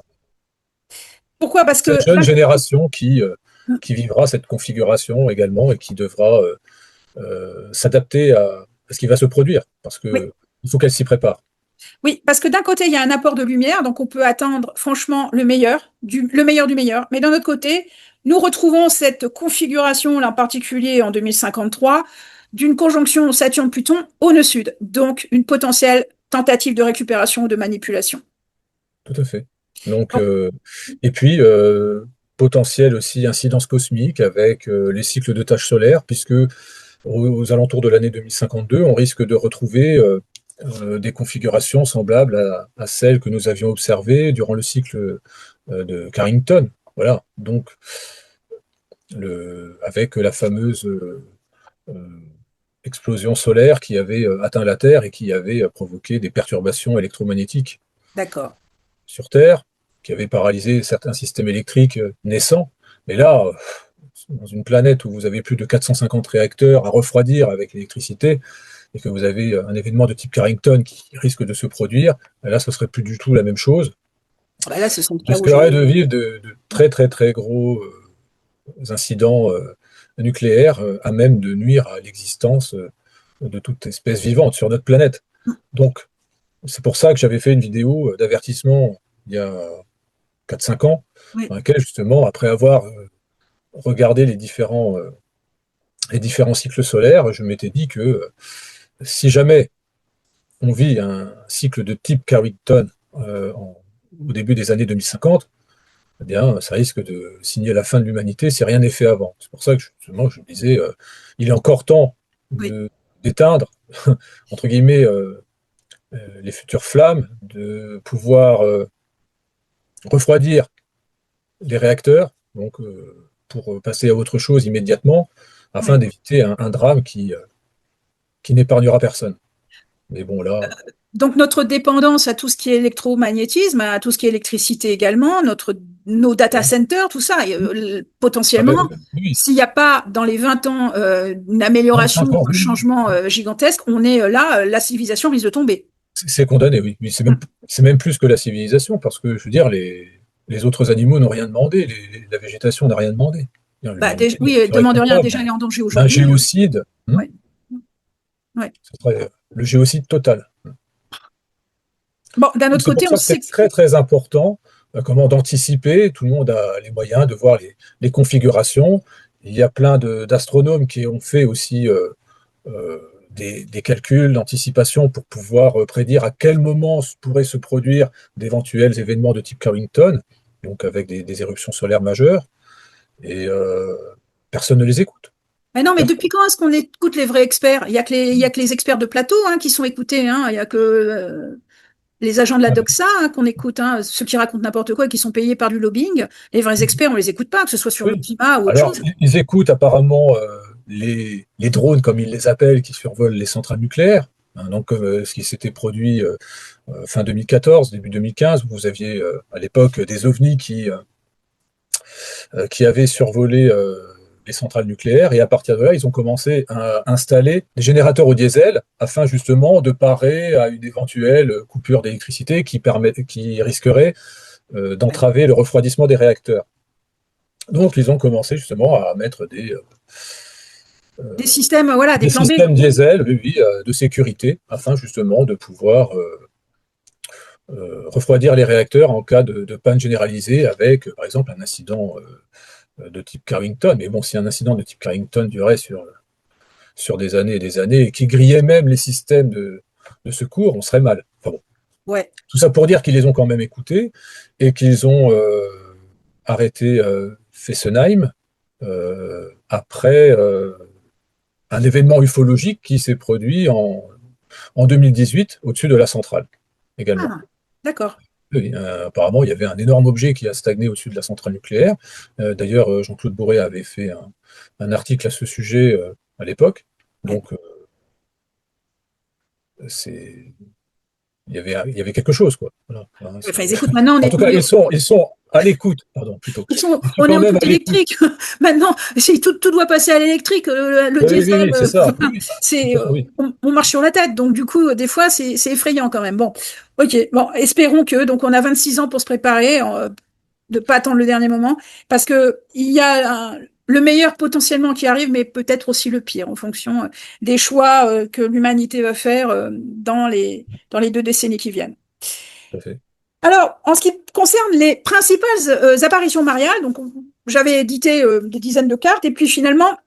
Pourquoi? Parce
Cette
que
jeune génération qui vivra cette configuration également et qui devra s'adapter à ce qui va se produire, parce
oui,
que il faut qu'elle s'y prépare.
oui, parce que d'un côté, il y a un apport de lumière, donc on peut attendre franchement le meilleur, le meilleur du meilleur. Mais d'un autre côté, nous retrouvons cette configuration, là en particulier en 2053, d'une conjonction Saturne-Pluton au nœud sud, donc une potentielle tentative de récupération ou de manipulation.
Tout à fait. Donc,
Bon,
et puis, potentielle aussi incidence cosmique avec les cycles de tâches solaires, puisque aux alentours de l'année 2052, on risque de retrouver des configurations semblables à celles que nous avions observées durant le cycle de Carrington. Voilà. Donc, avec la fameuse explosion solaire qui avait atteint la Terre et qui avait provoqué des perturbations électromagnétiques
d'accord.
sur Terre, qui avait paralysé certains systèmes électriques naissants. Mais là, dans une planète où vous avez plus de 450 réacteurs à refroidir avec l'électricité, et que vous avez un événement de type Carrington qui risque de se produire, là, ce serait plus du tout la même chose.
Ah bah là, ce sont le
On
chaos
risquerait de
général.
vivre de très très très gros incidents nucléaires à même de nuire à l'existence de toute espèce vivante sur notre planète. Donc, c'est pour ça que j'avais fait une vidéo d'avertissement il y a 4 5 ans,
Oui.
dans laquelle justement, après avoir regardé les différents cycles solaires, je m'étais dit que si jamais on vit un cycle de type Carrington au début des années 2050, eh bien, ça risque de signer la fin de l'humanité si rien n'est fait avant. C'est pour ça que justement, je me disais, il est encore temps
Oui.
d'éteindre, entre guillemets, les futures flammes, de pouvoir refroidir les réacteurs, donc pour passer à autre chose immédiatement, afin
Oui.
d'éviter un drame qui n'épargnera personne. Mais bon, là,
Donc notre dépendance à tout ce qui est électromagnétisme, à tout ce qui est électricité également, nos data
voilà.
centers, tout ça,
Ah ben,
potentiellement,
oui,
s'il n'y a pas dans les 20 ans une
25
amélioration,
ans,
un
oui, oui.
changement gigantesque, on est là, la civilisation risque de tomber.
C'est condamné, oui. Oui, c'est même plus que la civilisation, parce que, je veux dire, les autres animaux n'ont rien demandé, la végétation n'a rien demandé.
Bah,
L'humanité
oui,
serait
demande rien,
capable
déjà elle est en danger
d'un
aujourd'hui.
géocide,
Ouais, ouais.
ce serait le géocide total.
Bon, d'un
Donc,
autre
c'est pour
côté, on
ça que
sait
c'est
que
très très important comment d'anticiper. Tout le monde a les moyens de voir les configurations. Il y a plein d'astronomes qui ont fait aussi euh, des calculs d'anticipation pour pouvoir prédire à quel moment pourraient se produire d'éventuels événements de type Carrington, donc avec des éruptions solaires majeures, et personne ne les écoute.
mais non, mais
Personne.
depuis quand est-ce qu'on écoute les vrais experts? Il y a que les experts de plateau qui sont écoutés. Il y a que les agents de la
Ah
doxa qu'on écoute, ceux qui racontent n'importe quoi et qui sont payés par du lobbying. Les vrais
ben,
experts, on les écoute pas, que ce soit sur le
oui.
climat ou autre
Alors,
chose.
ils écoutent apparemment les drones, comme ils les appellent, qui survolent les centrales nucléaires. Hein, donc, ce qui s'était produit fin 2014, début 2015, où vous aviez à l'époque des ovnis qui avaient survolé les centrales nucléaires. Et à partir de là, ils ont commencé à installer des générateurs au diesel afin justement de parer à une éventuelle coupure d'électricité qui risquerait
Ouais.
d'entraver le refroidissement des réacteurs. Donc, ils ont commencé justement à mettre
Des systèmes, voilà, des
des
plans B.
systèmes diesel, oui, oui, de sécurité, afin justement de pouvoir refroidir les réacteurs en cas de panne généralisée avec, par exemple, un incident de type Carrington. Mais bon, si un incident de type Carrington durait sur des années et des années et qui grillait même les systèmes de secours, on serait mal. Enfin bon,
Ouais.
tout ça pour dire qu'ils les ont quand même écoutés et qu'ils ont arrêté Fessenheim après un événement ufologique qui s'est produit en 2018 au-dessus de la centrale également.
Ah, d'accord.
Oui, apparemment, il y avait un énorme objet qui a stagné au-dessus de la centrale nucléaire. D'ailleurs, Jean-Claude Bourret avait fait un article à ce sujet à l'époque.
Ouais.
Donc, c'est, il y avait quelque chose, quoi. Voilà. Hein,
Enfin, ils écoutent maintenant,
en tout
on
cas,
est,
ils sont à l'écoute, pardon, plutôt. Ils sont
on est
quand
au
même
tout
à l'écoute.
électrique. Maintenant, tout doit passer à l'électrique. Le
Oui, oui,
diesel,
oui, c'est ça. Oui, oui,
c'est,
complètement, oui,
on marche sur la tête. Donc, du coup, des fois, c'est effrayant quand même. Bon, ok. Bon, espérons que, donc, on a 26 ans pour se préparer, de pas attendre le dernier moment, parce que il y a le meilleur potentiellement qui arrive, mais peut-être aussi le pire en fonction des choix que l'humanité va faire dans les 2 décennies qui viennent.
tout à fait.
Alors, en ce qui concerne les principales apparitions mariales, donc j'avais édité des dizaines de cartes, et puis finalement,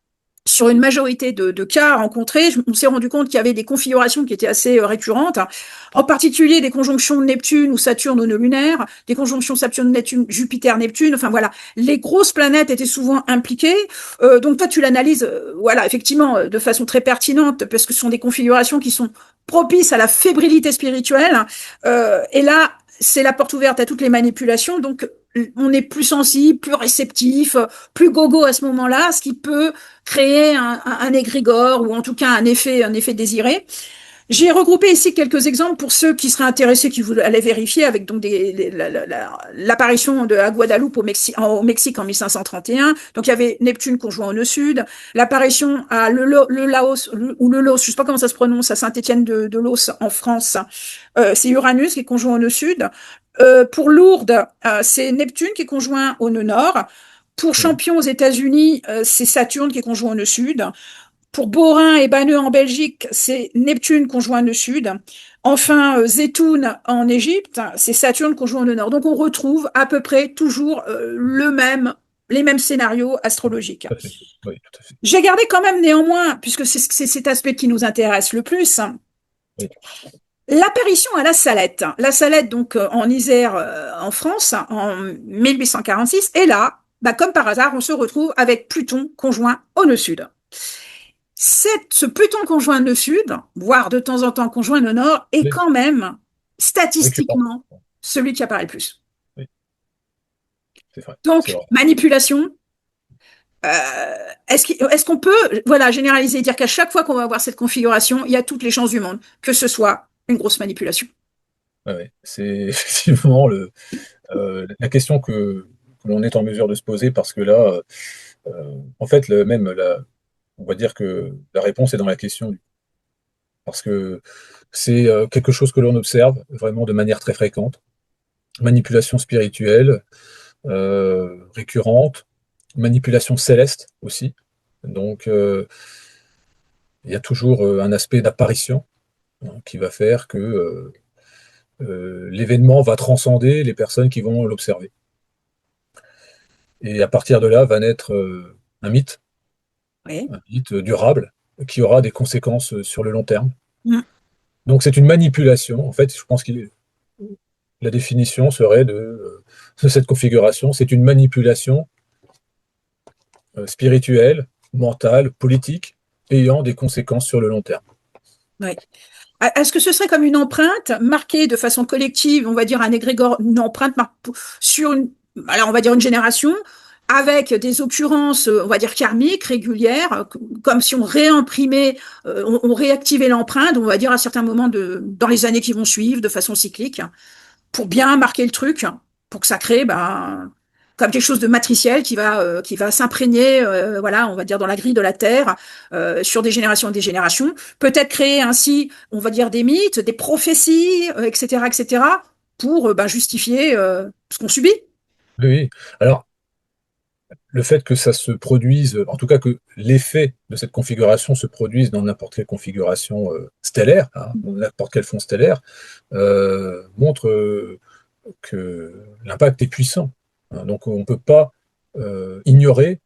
sur une majorité de cas rencontrés, on s'est rendu compte qu'il y avait des configurations qui étaient assez récurrentes, hein. En particulier des conjonctions de Neptune ou Saturne ou nœud lunaire, des conjonctions Saturne-Neptune, Jupiter-Neptune, enfin voilà, les grosses planètes étaient souvent impliquées. Donc toi, tu l'analyses, voilà, effectivement, de façon très pertinente, parce que ce sont des configurations qui sont propices à la fébrilité spirituelle. Et là, c'est la porte ouverte à toutes les manipulations, donc on est plus sensible, plus réceptif, plus gogo à ce moment-là, ce qui peut créer un égrégore ou en tout cas un effet désiré. J'ai regroupé ici quelques exemples pour ceux qui seraient intéressés, qui voulaient aller vérifier avec donc l'apparition de à Guadeloupe au Mexique en 1531. Donc il y avait Neptune conjoint au nœud sud, l'apparition à le Laos ou le Laos, je sais pas comment ça se prononce, à Saint-Étienne de Laos en France. C'est Uranus qui est conjoint au nœud sud. Pour Lourdes, c'est Neptune qui est conjoint au nœud nord. Pour
Oui,
Champion aux États-Unis, c'est Saturne qui est conjoint au nœud sud. Pour Borin et Banneux en Belgique, c'est Neptune conjoint nœud sud. Enfin, Zetoun en Égypte, c'est Saturne conjoint au nœud nord. Donc on retrouve à peu près toujours les mêmes scénarios astrologiques.
tout à fait. Oui, tout à fait.
J'ai gardé quand même néanmoins, puisque c'est cet aspect qui nous intéresse le plus,
Oui,
l'apparition à la Salette. La Salette, donc en Isère, en France, en 1846. Et là, bah, comme par hasard, on se retrouve avec Pluton conjoint au nœud sud. Ce Pluton conjoint nœud sud, voire de temps en temps conjoint nœud nord, est
oui,
quand même
récurrent.
statistiquement celui qui apparaît le plus.
Oui, c'est vrai. C'est
Donc,
vrai.
manipulation. Est-ce qu'on peut, voilà, généraliser et dire qu'à chaque fois qu'on va avoir cette configuration, il y a toutes les chances du monde que ce soit une grosse manipulation?
Ouais, ouais. C'est effectivement la question que l'on est en mesure de se poser parce que là, en fait, on va dire que la réponse est dans la question. Parce que c'est quelque chose que l'on observe vraiment de manière très fréquente. Manipulation spirituelle, récurrente, manipulation céleste aussi. Donc, il y a toujours un aspect d'apparition, hein, qui va faire que l'événement va transcender les personnes qui vont l'observer. Et à partir de là va naître
Oui.
un mythe durable, qui aura des conséquences sur le long terme.
Mm.
Donc c'est une manipulation. En fait, je pense que la définition serait de cette configuration, c'est une manipulation spirituelle, mentale, politique, ayant des conséquences sur le long terme.
Oui. Est-ce que ce serait comme une empreinte marquée de façon collective, on va dire un égrégore, une empreinte sur alors on va dire une génération, avec des occurrences, on va dire karmiques, régulières, comme si on réimprimait, on réactivait l'empreinte, on va dire à certains moments dans les années qui vont suivre, de façon cyclique, pour bien marquer le truc, pour que ça crée, ben, comme quelque chose de matriciel qui va s'imprégner, voilà, on va dire dans la grille de la Terre, sur des générations et des générations. Peut-être créer ainsi, on va dire des mythes, des prophéties, etc., pour ben, justifier ce qu'on subit.
Oui, oui. Alors, le fait que ça se produise, en tout cas que l'effet de cette configuration se produise dans n'importe quelle configuration stellaire, hein, dans n'importe quel fond stellaire, montre que l'impact est puissant, hein. Donc on ne peut pas ignorer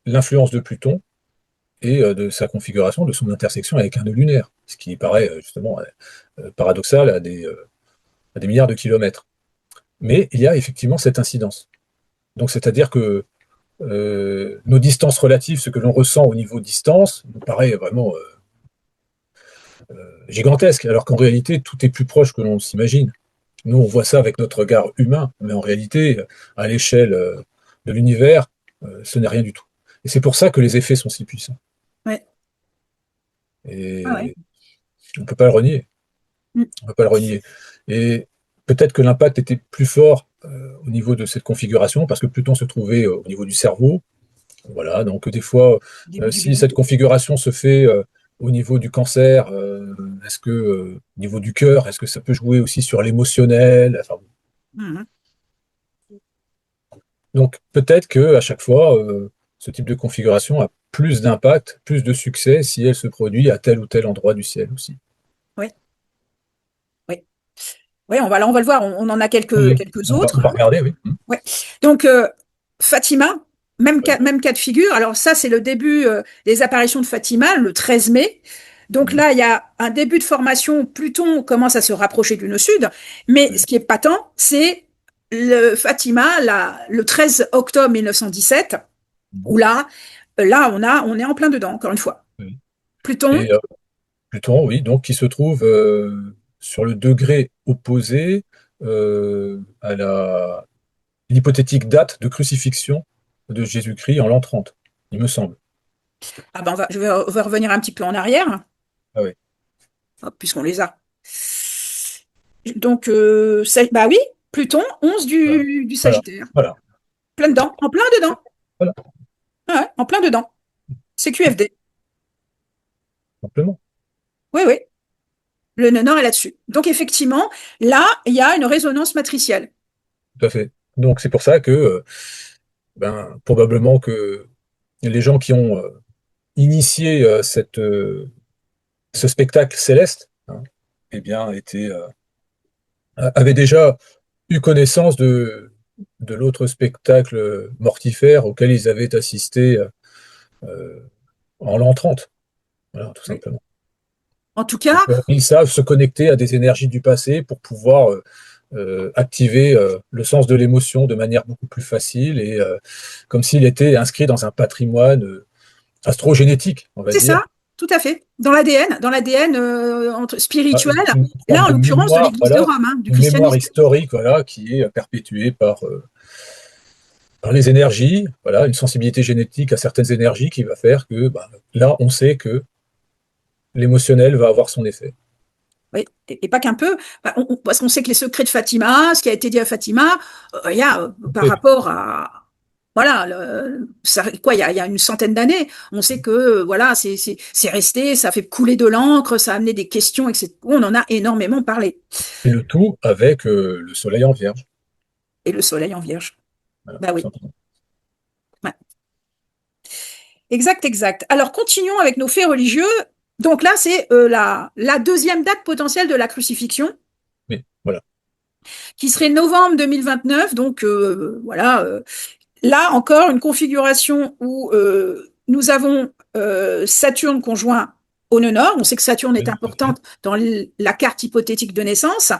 l'influence de Pluton et de sa configuration, de son intersection avec un nœud lunaire, ce qui paraît justement paradoxal à des milliards de kilomètres. Mais il y a effectivement cette incidence. Donc c'est-à-dire que nos distances relatives, ce que l'on ressent au niveau distance, nous paraît vraiment gigantesque, alors qu'en réalité, tout est plus proche que l'on s'imagine. Nous, on voit ça avec notre regard humain, mais en réalité, à l'échelle de l'univers, ce n'est rien du tout. Et c'est pour ça que les effets sont si puissants.
Ouais. Ah ouais.
Et on ne peut pas le renier.
Mm.
On peut pas le renier. Et peut-être que l'impact était plus fort au niveau de cette configuration, parce que Pluton se trouvait au niveau du cerveau. Voilà, donc des fois,
Début du
si
bébé.
cette configuration se fait au niveau du cancer, est-ce que au niveau du cœur, est-ce que ça peut jouer aussi sur l'émotionnel? Enfin,
Mhm.
donc peut-être que à chaque fois, ce type de configuration a plus d'impact, plus de succès si elle se produit à tel ou tel endroit du ciel aussi.
Oui, oui. Oui, là, on va le voir. On en a quelques,
Oui,
quelques
on
autres.
va regarder, oui.
Ouais. Donc, Fatima,
Oui.
même cas de figure. Alors ça, c'est le début des apparitions de Fatima, le 13 mai. Donc
Mhm.
là, il y a un début de formation. Pluton commence à se rapprocher du nœud sud. Mais
Oui.
ce qui est patent, c'est le Fatima, le 13 octobre 1917,
Mhm.
où là, on est en plein dedans, encore une fois.
Oui.
Pluton,
Et Pluton, oui, donc qui se trouve sur le degré opposé à l'hypothétique date de crucifixion de Jésus-Christ en l'an 30, il me semble.
ah ben on va revenir un petit peu en arrière,
Ah oui,
hop, puisqu'on les a. Donc, bah oui, Pluton, 11
voilà,
du
voilà,
Sagittaire.
voilà,
Plein dedans, en plein dedans.
voilà,
Ah ouais, en plein dedans. C'est QFD.
simplement,
Oui, oui. Le nœud nord est là-dessus. Donc, effectivement, là, il y a une résonance matricielle.
tout à fait. Donc c'est pour ça que, ben, probablement que les gens qui ont initié ce spectacle céleste, hein, eh bien, avaient déjà eu connaissance de l'autre spectacle mortifère auquel ils avaient assisté euh, en l'an 30. Voilà, tout
Oui.
simplement.
En tout cas,
Donc, ils savent se connecter à des énergies du passé pour pouvoir activer le sens de l'émotion de manière beaucoup plus facile et comme s'il était inscrit dans un patrimoine astrogénétique, on va
c'est
dire.
ça, tout à fait. Dans l'ADN
Ah,
spirituel,
une forme
là, en
de
l'occurrence, de
mémoire,
l'Église de
voilà,
Rome, hein, du
une mémoire
christianisme.
historique, voilà, qui est perpétuée par les énergies, voilà, une sensibilité génétique à certaines énergies qui va faire que bah, là, on sait que l'émotionnel va avoir son effet.
Oui, et pas qu'un peu, bah, parce qu'on sait que les secrets de Fatima, ce qui a été dit à Fatima, il y a par
Et
rapport à voilà, il y a une centaine d'années, on sait que voilà, c'est resté, ça fait couler de l'encre, ça a amené des questions, etc. On en a énormément parlé.
le tout avec le soleil en vierge.
Et le soleil en Vierge.
Voilà,
Bah
tout
oui,
simplement.
ouais. Exact, exact. Alors continuons avec nos faits religieux. Donc là, c'est la deuxième date potentielle de la crucifixion,
Mais voilà,
qui serait novembre 2029. Donc voilà, là encore, une configuration où nous avons Saturne conjoint au nœud nord. On sait que Saturne est
oui, tout à fait.
importante dans la carte hypothétique de naissance,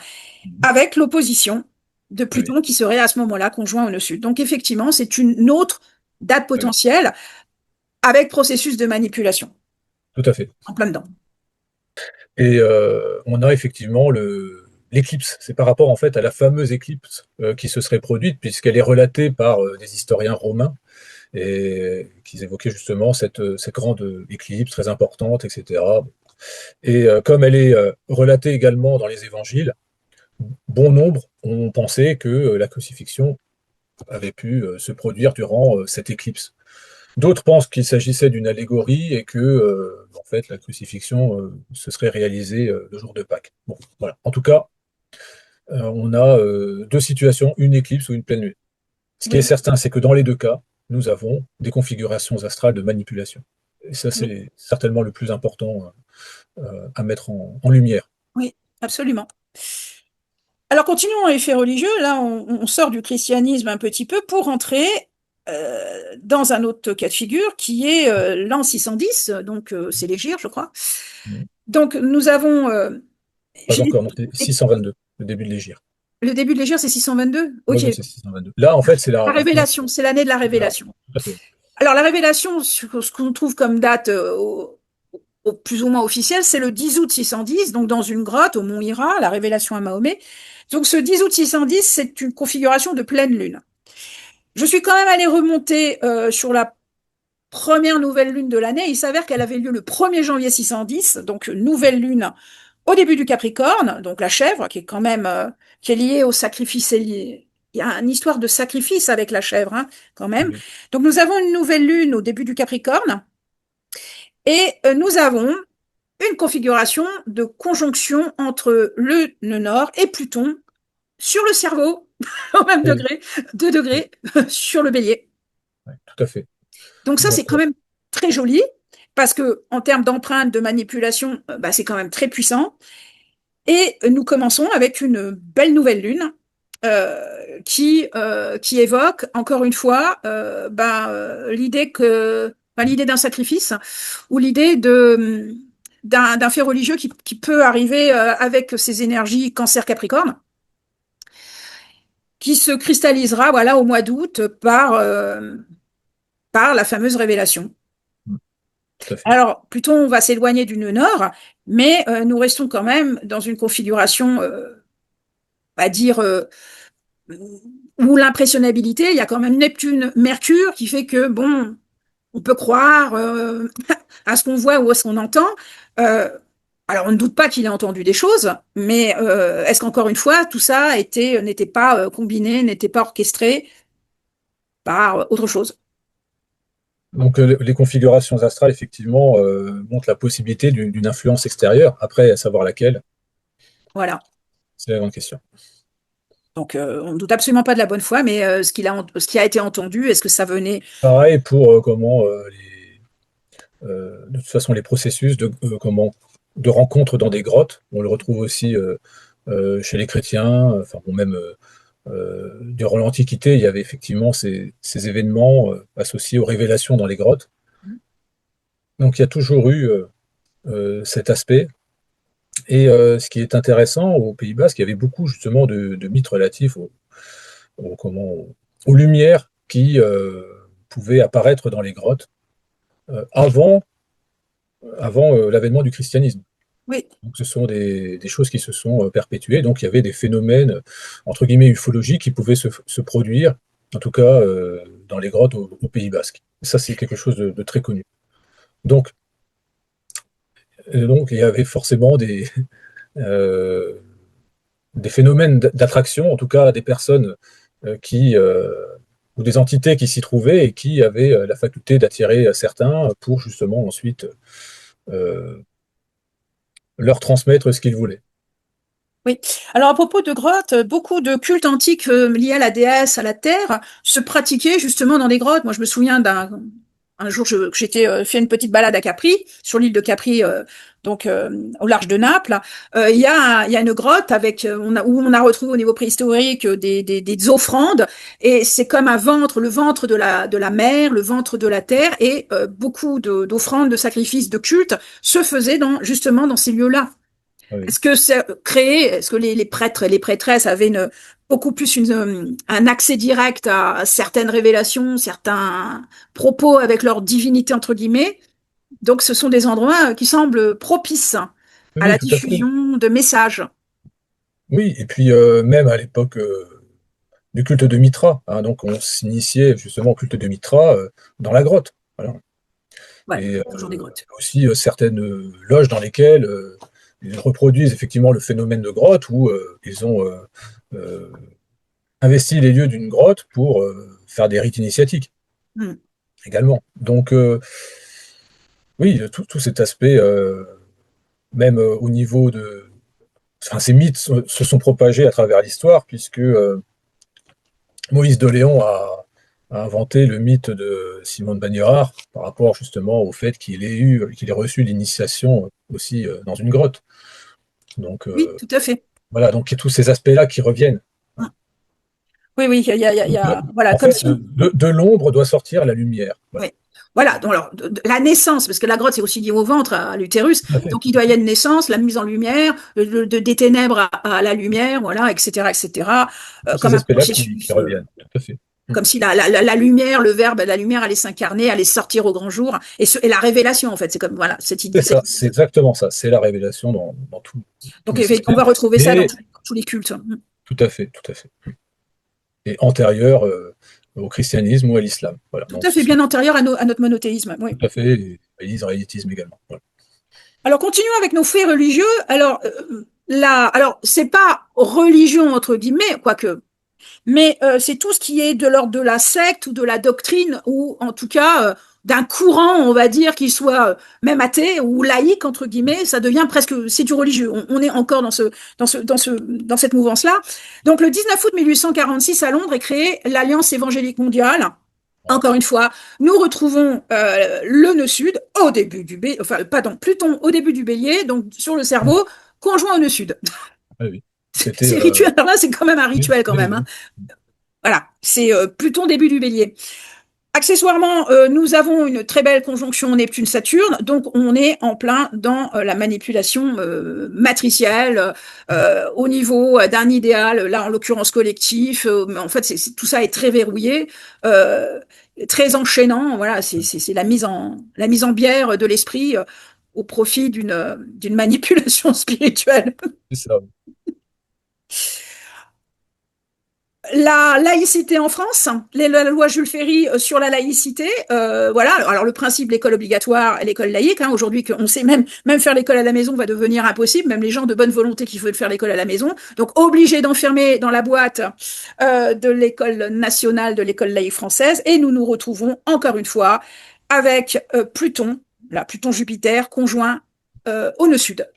avec l'opposition de
Oui, oui,
Pluton qui serait à ce moment-là conjoint au nœud sud. Donc effectivement, c'est une autre date
oui, oui,
potentielle avec processus de manipulation
tout à fait.
en plein dedans.
Et on a effectivement l'éclipse. C'est par rapport en fait à la fameuse éclipse qui se serait produite, puisqu'elle est relatée par des historiens romains et qu'ils évoquaient justement cette grande éclipse très importante, etc. Et comme elle est relatée également dans les évangiles, bon nombre ont pensé que la crucifixion avait pu se produire durant cette éclipse. D'autres pensent qu'il s'agissait d'une allégorie et que, en fait, la crucifixion se serait réalisée le jour de Pâques. Bon, voilà. En tout cas, on a deux situations, une éclipse ou une pleine lune. Ce qui est
Oui,
certain, c'est que dans les deux cas, nous avons des configurations astrales de manipulation. Et ça,
oui,
c'est certainement le plus important à mettre en lumière.
oui, absolument. Alors continuons les faits religieux. Là, on sort du christianisme un petit peu pour entrer dans un autre cas de figure qui est l'an 610, donc c'est l'Hégire, je crois. Donc nous avons
Pas
j'ai-
encore, non, c'est 622, le début de l'Hégire.
le début de l'Hégire, c'est 622.
Oui,
Ok.
oui, c'est 622. Là, en fait, c'est
La
la.
révélation, c'est l'année de la
Voilà,
révélation.
tout à fait.
Alors la révélation, ce qu'on trouve comme date au plus ou moins officielle, c'est le 10 août 610, donc dans une grotte au mont Hira, la révélation à Mahomet. Donc ce 10 août 610, c'est une configuration de pleine lune. Je suis quand même allée remonter sur la première nouvelle lune de l'année. Il s'avère qu'elle avait lieu le 1er janvier 610, donc nouvelle lune au début du Capricorne, donc la chèvre, qui est quand même qui est liée au sacrifice. Il y a une histoire de sacrifice avec la chèvre, hein, quand même.
Oui,
Donc nous avons une nouvelle lune au début du Capricorne et nous avons une configuration de conjonction entre le nœud nord et Pluton sur le cerveau, au même
oui,
degré, 2
oui,
degrés sur le bélier.
oui, tout à fait.
Donc ça, c'est
Donc,
quand même très joli, parce que en termes d'empreinte, de manipulation, bah, c'est quand même très puissant. Et nous commençons avec une belle nouvelle lune qui évoque, encore une fois, l'idée d'un sacrifice ou l'idée d'un fait religieux qui peut arriver avec ces énergies cancer-capricorne, qui se cristallisera voilà, au mois d'août par la fameuse révélation.
tout à fait.
Alors, plutôt on va s'éloigner du nœud nord, mais nous restons quand même dans une configuration, on va dire, où l'impressionnabilité, il y a quand même Neptune-Mercure qui fait que, bon, on peut croire à ce qu'on voit ou à ce qu'on entend. Euh, alors, on ne doute pas qu'il ait entendu des choses, mais est-ce qu'encore une fois, tout ça n'était pas combiné, n'était pas orchestré par autre chose?
Donc, les configurations astrales, effectivement, montrent la possibilité d'une influence extérieure. Après, à savoir laquelle,
Voilà.
c'est la grande question.
Donc, on ne doute absolument pas de la bonne foi, mais ce qui a été entendu, est-ce que ça venait?
Pareil pour de toute façon, les processus de rencontres dans des grottes. On le retrouve aussi chez les chrétiens, enfin, bon, même durant l'Antiquité, il y avait effectivement ces événements associés aux révélations dans les grottes. Donc, il y a toujours eu cet aspect. Et ce qui est intéressant au Pays Basque, il y avait beaucoup justement de mythes relatifs aux lumières qui pouvaient apparaître dans les grottes avant l'avènement du christianisme.
Oui,
Donc ce sont des choses qui se sont perpétuées. Donc il y avait des phénomènes, entre guillemets, ufologiques qui pouvaient se produire, en tout cas dans les grottes au Pays Basque. Ça, c'est quelque chose de très connu. Donc, donc il y avait forcément euh, des phénomènes d'attraction, en tout cas des personnes qui ou des entités qui s'y trouvaient et qui avaient la faculté d'attirer certains pour justement ensuite euh, leur transmettre ce qu'ils voulaient.
oui. Alors à propos de grottes, beaucoup de cultes antiques liés à la déesse, à la terre, se pratiquaient justement dans les grottes. Moi, je me souviens un jour que j'étais fait une petite balade à Capri, sur l'île de Capri, donc au large de Naples. Il y a une grotte avec où on a retrouvé au niveau préhistorique des offrandes, et c'est comme un ventre, le ventre de la mer, le ventre de la terre, et beaucoup d'offrandes, de sacrifices, de cultes se faisaient justement dans ces lieux-là.
Oui.
Est-ce que c'est créé, est-ce que les prêtres et les prêtresses avaient beaucoup plus un accès direct à certaines révélations, certains propos avec leur divinité, entre guillemets? Donc, ce sont des endroits qui semblent propices à
Oui,
la
tout à fait.
diffusion de messages.
Oui, et puis même à l'époque du culte de Mitra, hein, donc on s'initiait justement au culte de Mitra dans la grotte. Voilà.
Ouais,
Et
toujours des grottes.
aussi certaines loges dans lesquelles ils reproduisent effectivement le phénomène de grotte où ils ont euh, investi les lieux d'une grotte pour faire des rites initiatiques
Hmm.
également. Donc oui, tout cet aspect, même au niveau de... Enfin, ces mythes se sont propagés à travers l'histoire puisque Moïse de Léon a inventé le mythe de Simone Bagnerard par rapport justement au fait qu'il ait reçu l'initiation aussi dans une grotte. Donc
Oui, tout à fait.
voilà, donc il y a tous ces aspects-là qui reviennent.
Hmm. Oui, oui,
Donc,
voilà,
en
comme
fait,
si.
de l'ombre doit sortir la lumière. Voilà.
Oui. Voilà, donc alors, la naissance, parce que la grotte c'est aussi lié au ventre, à l'utérus,
Tout à fait,
donc
tout
il
à
doit y
fait.
avoir une naissance, la mise en lumière, des ténèbres à la lumière, voilà, etc., etc.,
Tous ces
comme un
aspects-là qui
processus,
reviennent. Tout à fait. Mm.
comme si la lumière, le verbe, la lumière allait s'incarner, allait sortir au grand jour, et la révélation en fait, c'est comme voilà cette idée.
C'est ça, c'est exactement ça. C'est la révélation dans tous
Donc
les
on va
systèmes.
retrouver ça dans
Et
tous les cultes.
tout à fait, tout à fait. Et antérieur au christianisme ou à l'islam. Voilà.
Tout
Donc,
à fait bien antérieur à notre monothéisme. Oui.
tout à fait, et à l'israélitisme également. Voilà.
Alors, continuons avec nos faits religieux. Alors, c'est pas religion entre guillemets, quoique, mais c'est tout ce qui est de l'ordre de la secte ou de la doctrine, ou en tout cas d'un courant, on va dire, qui soit même athée ou laïque entre guillemets, ça devient presque, c'est du religieux. On est encore dans cette mouvance-là. Donc le 19 août 1846 à Londres est créée l'Alliance évangélique mondiale. Encore une fois, nous retrouvons le nœud sud au début du bélier, enfin pardon, Pluton au début du bélier, donc sur le cerveau, conjoint au nœud sud.
Ah oui. C'était
C'est rituel. Alors là, c'est quand même un
oui,
rituel quand
oui,
même, hein.
oui.
Voilà, c'est Pluton début du bélier. Accessoirement, nous avons une très belle conjonction Neptune-Saturne, donc on est en plein dans la manipulation matricielle au niveau d'un idéal, là en l'occurrence collectif. Mais en fait, tout ça est très verrouillé, très enchaînant. Voilà, c'est la mise en bière de l'esprit au profit d'une manipulation spirituelle.
C'est ça.
La laïcité en France, la loi Jules Ferry sur la laïcité, voilà. Alors le principe, l'école obligatoire et l'école laïque, hein, aujourd'hui qu'on sait même faire l'école à la maison va devenir impossible, même les gens de bonne volonté qui veulent faire l'école à la maison, donc obligés d'enfermer dans la boîte de l'école nationale, de l'école laïque française, et nous nous retrouvons encore une fois avec Pluton, là, Pluton-Jupiter conjoint au nœud sud.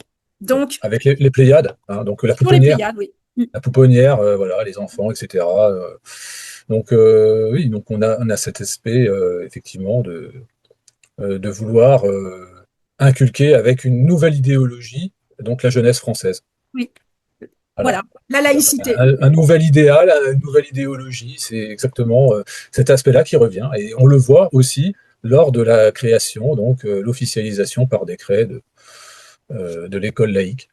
Donc
Avec les Pléiades, hein, donc la
sur les
pouponnière.
Pléiades, oui.
La pouponnière, voilà, les enfants, etc. Donc oui, donc on a cet aspect effectivement de vouloir inculquer avec une nouvelle idéologie, donc la jeunesse française.
Oui.
Voilà.
Voilà, la laïcité.
Un nouvel idéal, une nouvelle idéologie, c'est exactement cet aspect-là qui revient. Et on le voit aussi lors de la création, donc l'officialisation par décret de l'école laïque.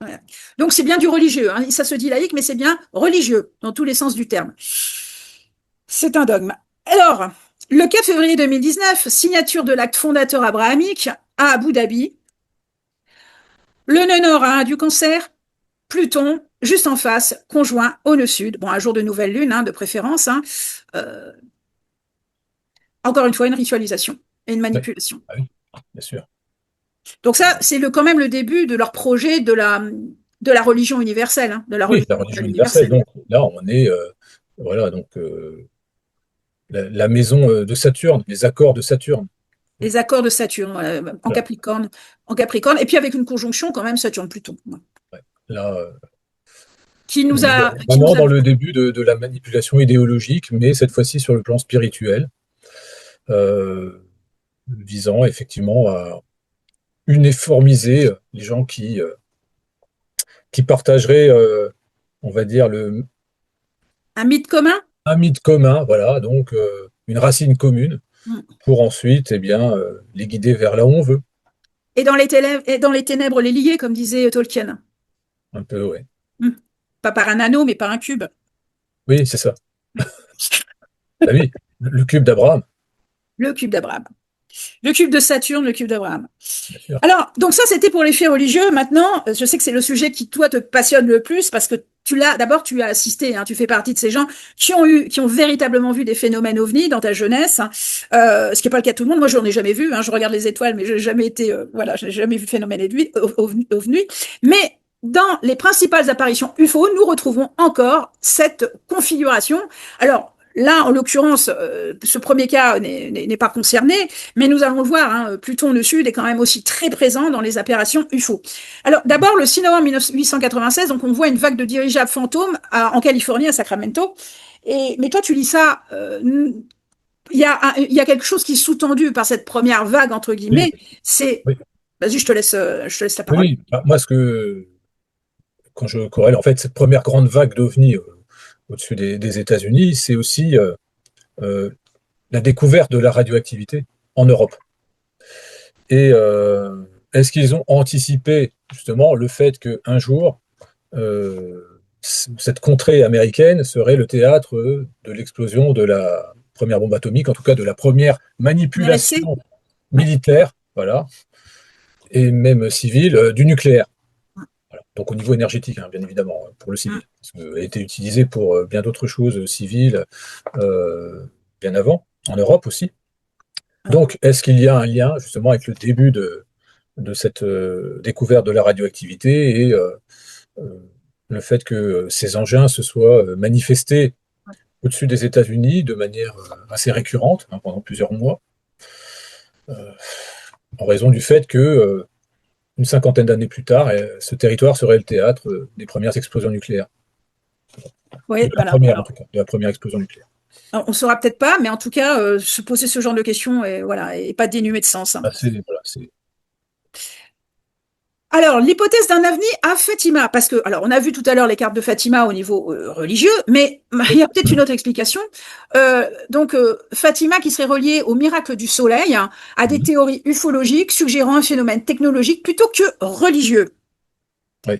Voilà. Donc c'est bien du religieux, hein. Ça se dit laïque, mais c'est bien religieux dans tous les sens du terme. C'est un dogme. Alors, le 4 février 2019, signature de l'acte fondateur abrahamique à Abu Dhabi. Le nœud nord a un du cancer, Pluton, juste en face, conjoint au nœud sud. Bon, un jour de nouvelle lune, hein, de préférence, hein. Euh, Encore une fois, une ritualisation et une
Oui,
manipulation.
ah oui, bien sûr.
Donc ça, c'est quand même le début de leur projet de la religion universelle, hein, de la
Oui,
religion
la religion
mondiale
universelle.
universelle.
Donc là, on est voilà, donc la maison de Saturne, les accords de Saturne.
Les accords de Saturne
Voilà.
En Capricorne, et puis avec une conjonction quand même Saturne-Pluton, ouais,
Ouais. Là,
qui
on est
nous
vraiment
a,
dans le début de la manipulation idéologique, mais cette fois-ci sur le plan spirituel, euh, visant effectivement à uniformiser les gens qui partageraient, on va dire,
un mythe commun.
un mythe commun, voilà, donc une racine commune,
Mm.
pour ensuite, eh bien, les guider vers là où on veut.
Et dans les ténèbres, les lier, comme disait Tolkien.
Un peu, ouais.
Mm. Pas par un anneau, mais par un cube.
Oui, c'est ça. Ah oui, le cube d'Abraham,
Le cube d'Abraham. Le cube de Saturne, le cube d'Abraham.
bien sûr.
Alors, donc ça, c'était pour les faits religieux. Maintenant, je sais que c'est le sujet qui, toi, te passionne le plus parce que tu as assisté, hein, tu fais partie de ces gens qui ont véritablement vu des phénomènes ovnis dans ta jeunesse, hein. Ce qui n'est pas le cas de tout le monde. Moi, je n'en ai jamais vu, hein, je regarde les étoiles, mais je n'ai jamais été, voilà, je n'ai jamais vu de phénomène ovni. Mais dans les principales apparitions UFO, nous retrouvons encore cette configuration. Alors, là, en l'occurrence, ce premier cas n'est pas concerné, mais nous allons le voir, hein, Pluton le Sud est quand même aussi très présent dans les apparitions UFO. Alors d'abord, le 6 novembre 1896, donc on voit une vague de dirigeables fantômes en Californie, à Sacramento. Mais toi, tu lis ça, il y a quelque chose qui est sous-tendu par cette première vague, entre
Oui,
guillemets, c'est...
oui,
Vas-y, je te laisse la
oui,
parole.
oui. Bah, moi, quand je corrèle, en fait, cette première grande vague d'OVNI au-dessus des États-Unis, c'est aussi euh, la découverte de la radioactivité en Europe. Et est-ce qu'ils ont anticipé justement le fait qu'un jour, cette contrée américaine serait le théâtre de l'explosion de la première bombe atomique, en tout cas de la première
On est resté.
manipulation
Ouais.
militaire, voilà, et même civile, du nucléaire. Voilà. Donc au niveau énergétique, hein, bien évidemment, pour le civil. Parce qu'elle a été utilisée pour bien d'autres choses civiles bien avant, en Europe aussi. Donc, est-ce qu'il y a un lien justement avec le début de cette découverte de la radioactivité et le fait que ces engins se soient manifestés au-dessus des États-Unis de manière assez récurrente, hein, pendant plusieurs mois, euh, en raison du fait que une cinquantaine d'années plus tard, ce territoire serait le théâtre des premières explosions nucléaires. De
Oui,
la
voilà.
première, en
Alors,
tout cas, de la première explosion nucléaire.
on ne saura peut-être pas, mais en tout cas, se poser ce genre de questions et voilà, et pas dénué de sens, hein.
Ah, voilà,
Alors, l'hypothèse d'un avenir à Fatima, parce que, alors, on a vu tout à l'heure les cartes de Fatima au niveau religieux, mais il y a peut-être une autre explication. Fatima qui serait reliée au miracle du soleil, hein, à des
Mhm.
théories ufologiques suggérant un phénomène technologique plutôt que religieux.
Oui,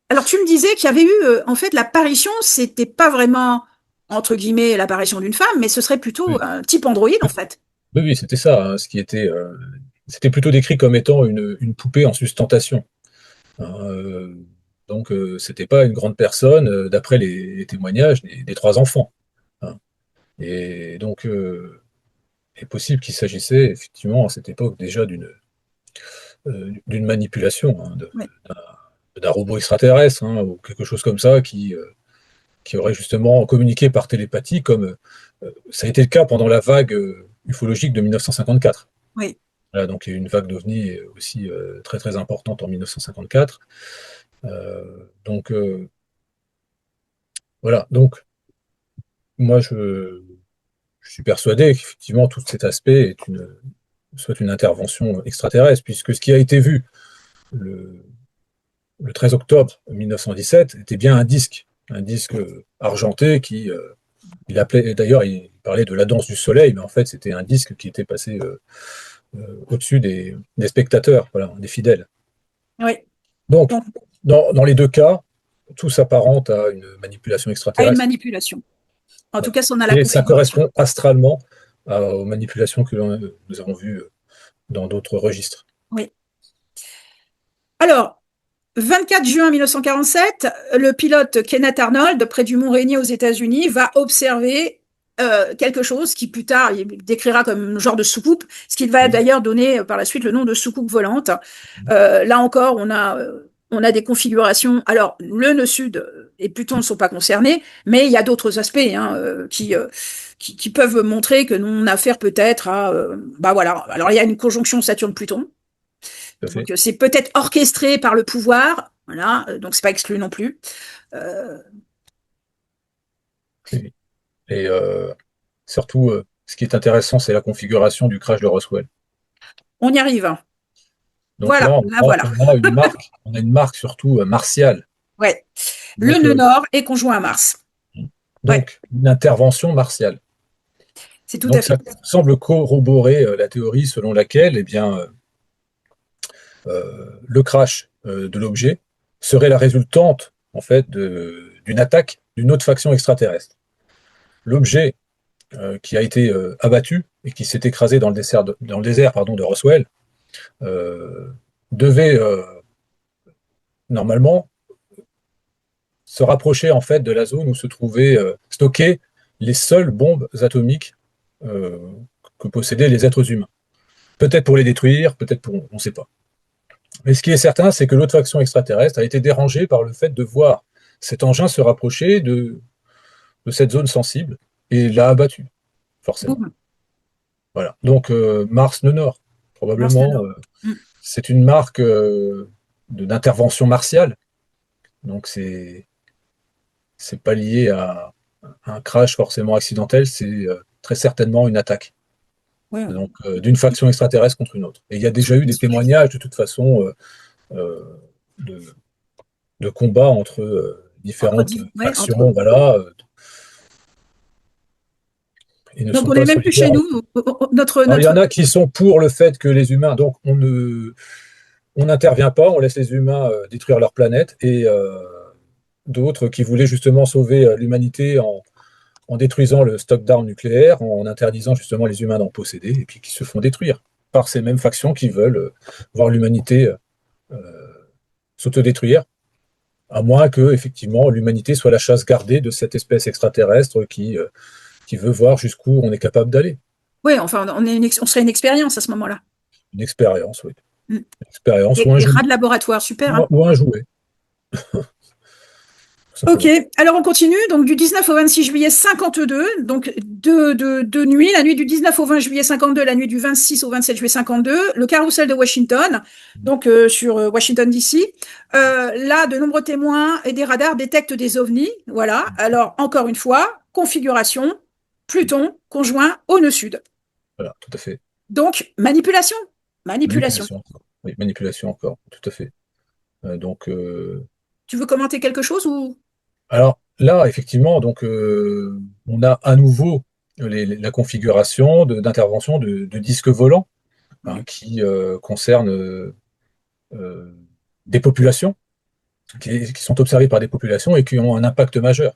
Alors, tu me disais qu'il y avait eu, en fait, l'apparition, c'était pas vraiment, entre guillemets, l'apparition d'une femme, mais ce serait plutôt
oui,
un type androïde, en fait.
oui, oui, c'était ça, hein, ce qui était, c'était plutôt décrit comme étant une poupée en sustentation. Hein, donc, c'était pas une grande personne, d'après les témoignages des trois enfants. Hein. Et donc, il est possible qu'il s'agissait effectivement à cette époque déjà d'une manipulation, hein,
Oui,
d'un robot extraterrestre, hein, ou quelque chose comme ça qui aurait justement communiqué par télépathie, comme ça a été le cas pendant la vague ufologique de 1954.
oui.
Voilà, donc il y a eu une vague d'OVNI aussi très très importante en 1954. Donc voilà, donc moi je suis persuadé qu'effectivement tout cet aspect est soit une intervention extraterrestre, puisque ce qui a été vu le, le 13 octobre 1917 était bien un disque argenté qui, il appelait, d'ailleurs il parlait de la danse du soleil, mais en fait c'était un disque qui était passé au-dessus des spectateurs, voilà, des fidèles.
Oui.
Donc,
Donc,
dans les deux cas, tout s'apparente à une manipulation
à une
extraterrestre.
manipulation. En tout
Voilà.
cas, ça, on a la
Et ça
confirmation.
correspond astralement aux manipulations que nous avons vues dans d'autres registres.
Oui. Alors, 24 juin 1947, le pilote Kenneth Arnold, près du Mont Rainier aux États-Unis, va observer quelque chose qui plus tard il décrira comme un genre de soucoupe, ce qui va
Mhm.
d'ailleurs donner par la suite le nom de soucoupe volante. Là encore, on a des configurations. Alors, le nœud sud et Pluton ne sont pas concernés, mais il y a d'autres aspects hein, qui peuvent montrer que l'on a affaire peut-être à... bah voilà. Alors, il y a une conjonction Saturne-Pluton.
Tout à
Donc,
fait.
c'est peut-être orchestré par le pouvoir. Voilà. Donc, c'est pas exclu non plus. Euh,
Oui. Et surtout, ce qui est intéressant, c'est la configuration du crash de Roswell.
on y arrive.
Donc
Voilà.
là,
Là, voilà.
on a une marque surtout martiale.
Ouais. Le
Donc,
nœud nord est conjoint à Mars. Ouais.
une intervention martiale.
C'est tout à
Donc
fait.
ça semble corroborer la théorie selon laquelle, eh bien, le crash de l'objet serait la résultante en fait d'une attaque d'une autre faction extraterrestre. L'objet qui a été abattu et qui s'est écrasé dans le désert pardon, de Roswell euh, devait normalement se rapprocher en fait de la zone où se trouvaient stockées les seules bombes atomiques euh, que possédaient les êtres humains. Peut-être pour les détruire, peut-être pour, on ne sait pas. Mais ce qui est certain, c'est que l'autre faction extraterrestre a été dérangée par le fait de voir cet engin se rapprocher de cette zone sensible et l'a abattu, forcément.
Boum.
Voilà. Donc Mars le Nord,
Mars le
probablement,
nord. Mm.
c'est une marque d'intervention martiale. Donc c'est pas lié à un crash forcément accidentel, c'est très certainement une attaque.
Oui,
Donc d'une faction extraterrestre contre une autre. Et il y a déjà eu des témoignages de toute façon euh, de, de combats entre différentes
ouais,
factions, voilà, ils ne
Donc
sont
on
pas
n'est même plus
solidaires
chez nous.
entre eux. Alors, il y
Notre...
en a qui sont pour le fait que les humains, donc on n'intervient pas, on laisse les humains détruire leur planète, et d'autres qui voulaient justement sauver l'humanité en détruisant le stock d'armes nucléaires, en interdisant justement les humains d'en posséder, et puis qui se font détruire par ces mêmes factions qui veulent voir l'humanité s'autodétruire, à moins que, effectivement, l'humanité soit la chasse gardée de cette espèce extraterrestre qui veut voir jusqu'où on est capable d'aller.
Oui, enfin, on serait une expérience à ce moment-là.
Une expérience, oui.
Mm.
Une expérience ou un
Des
jouet.
rats de laboratoire, super. Hein.
Ou un jouet, tout
Ok,
simplement.
alors on continue. Donc du 19 au 26 juillet 52, donc deux nuits, la nuit du 19 au 20 juillet 52, la nuit du 26 au 27 juillet 52, le carrousel de Washington, donc sur Washington DC. Là, de nombreux témoins et des radars détectent des ovnis. Voilà. Alors encore une fois, configuration Pluton conjoint au nœud sud.
Voilà, tout à fait.
Donc manipulation, manipulation.
Manipulation encore. Oui, manipulation encore, tout à fait. Donc,
Tu veux commenter quelque chose ou?
alors là, effectivement, donc, on a à nouveau la configuration d'intervention de disques volants, hein, qui concerne des populations, qui sont observées par des populations et qui ont un impact majeur.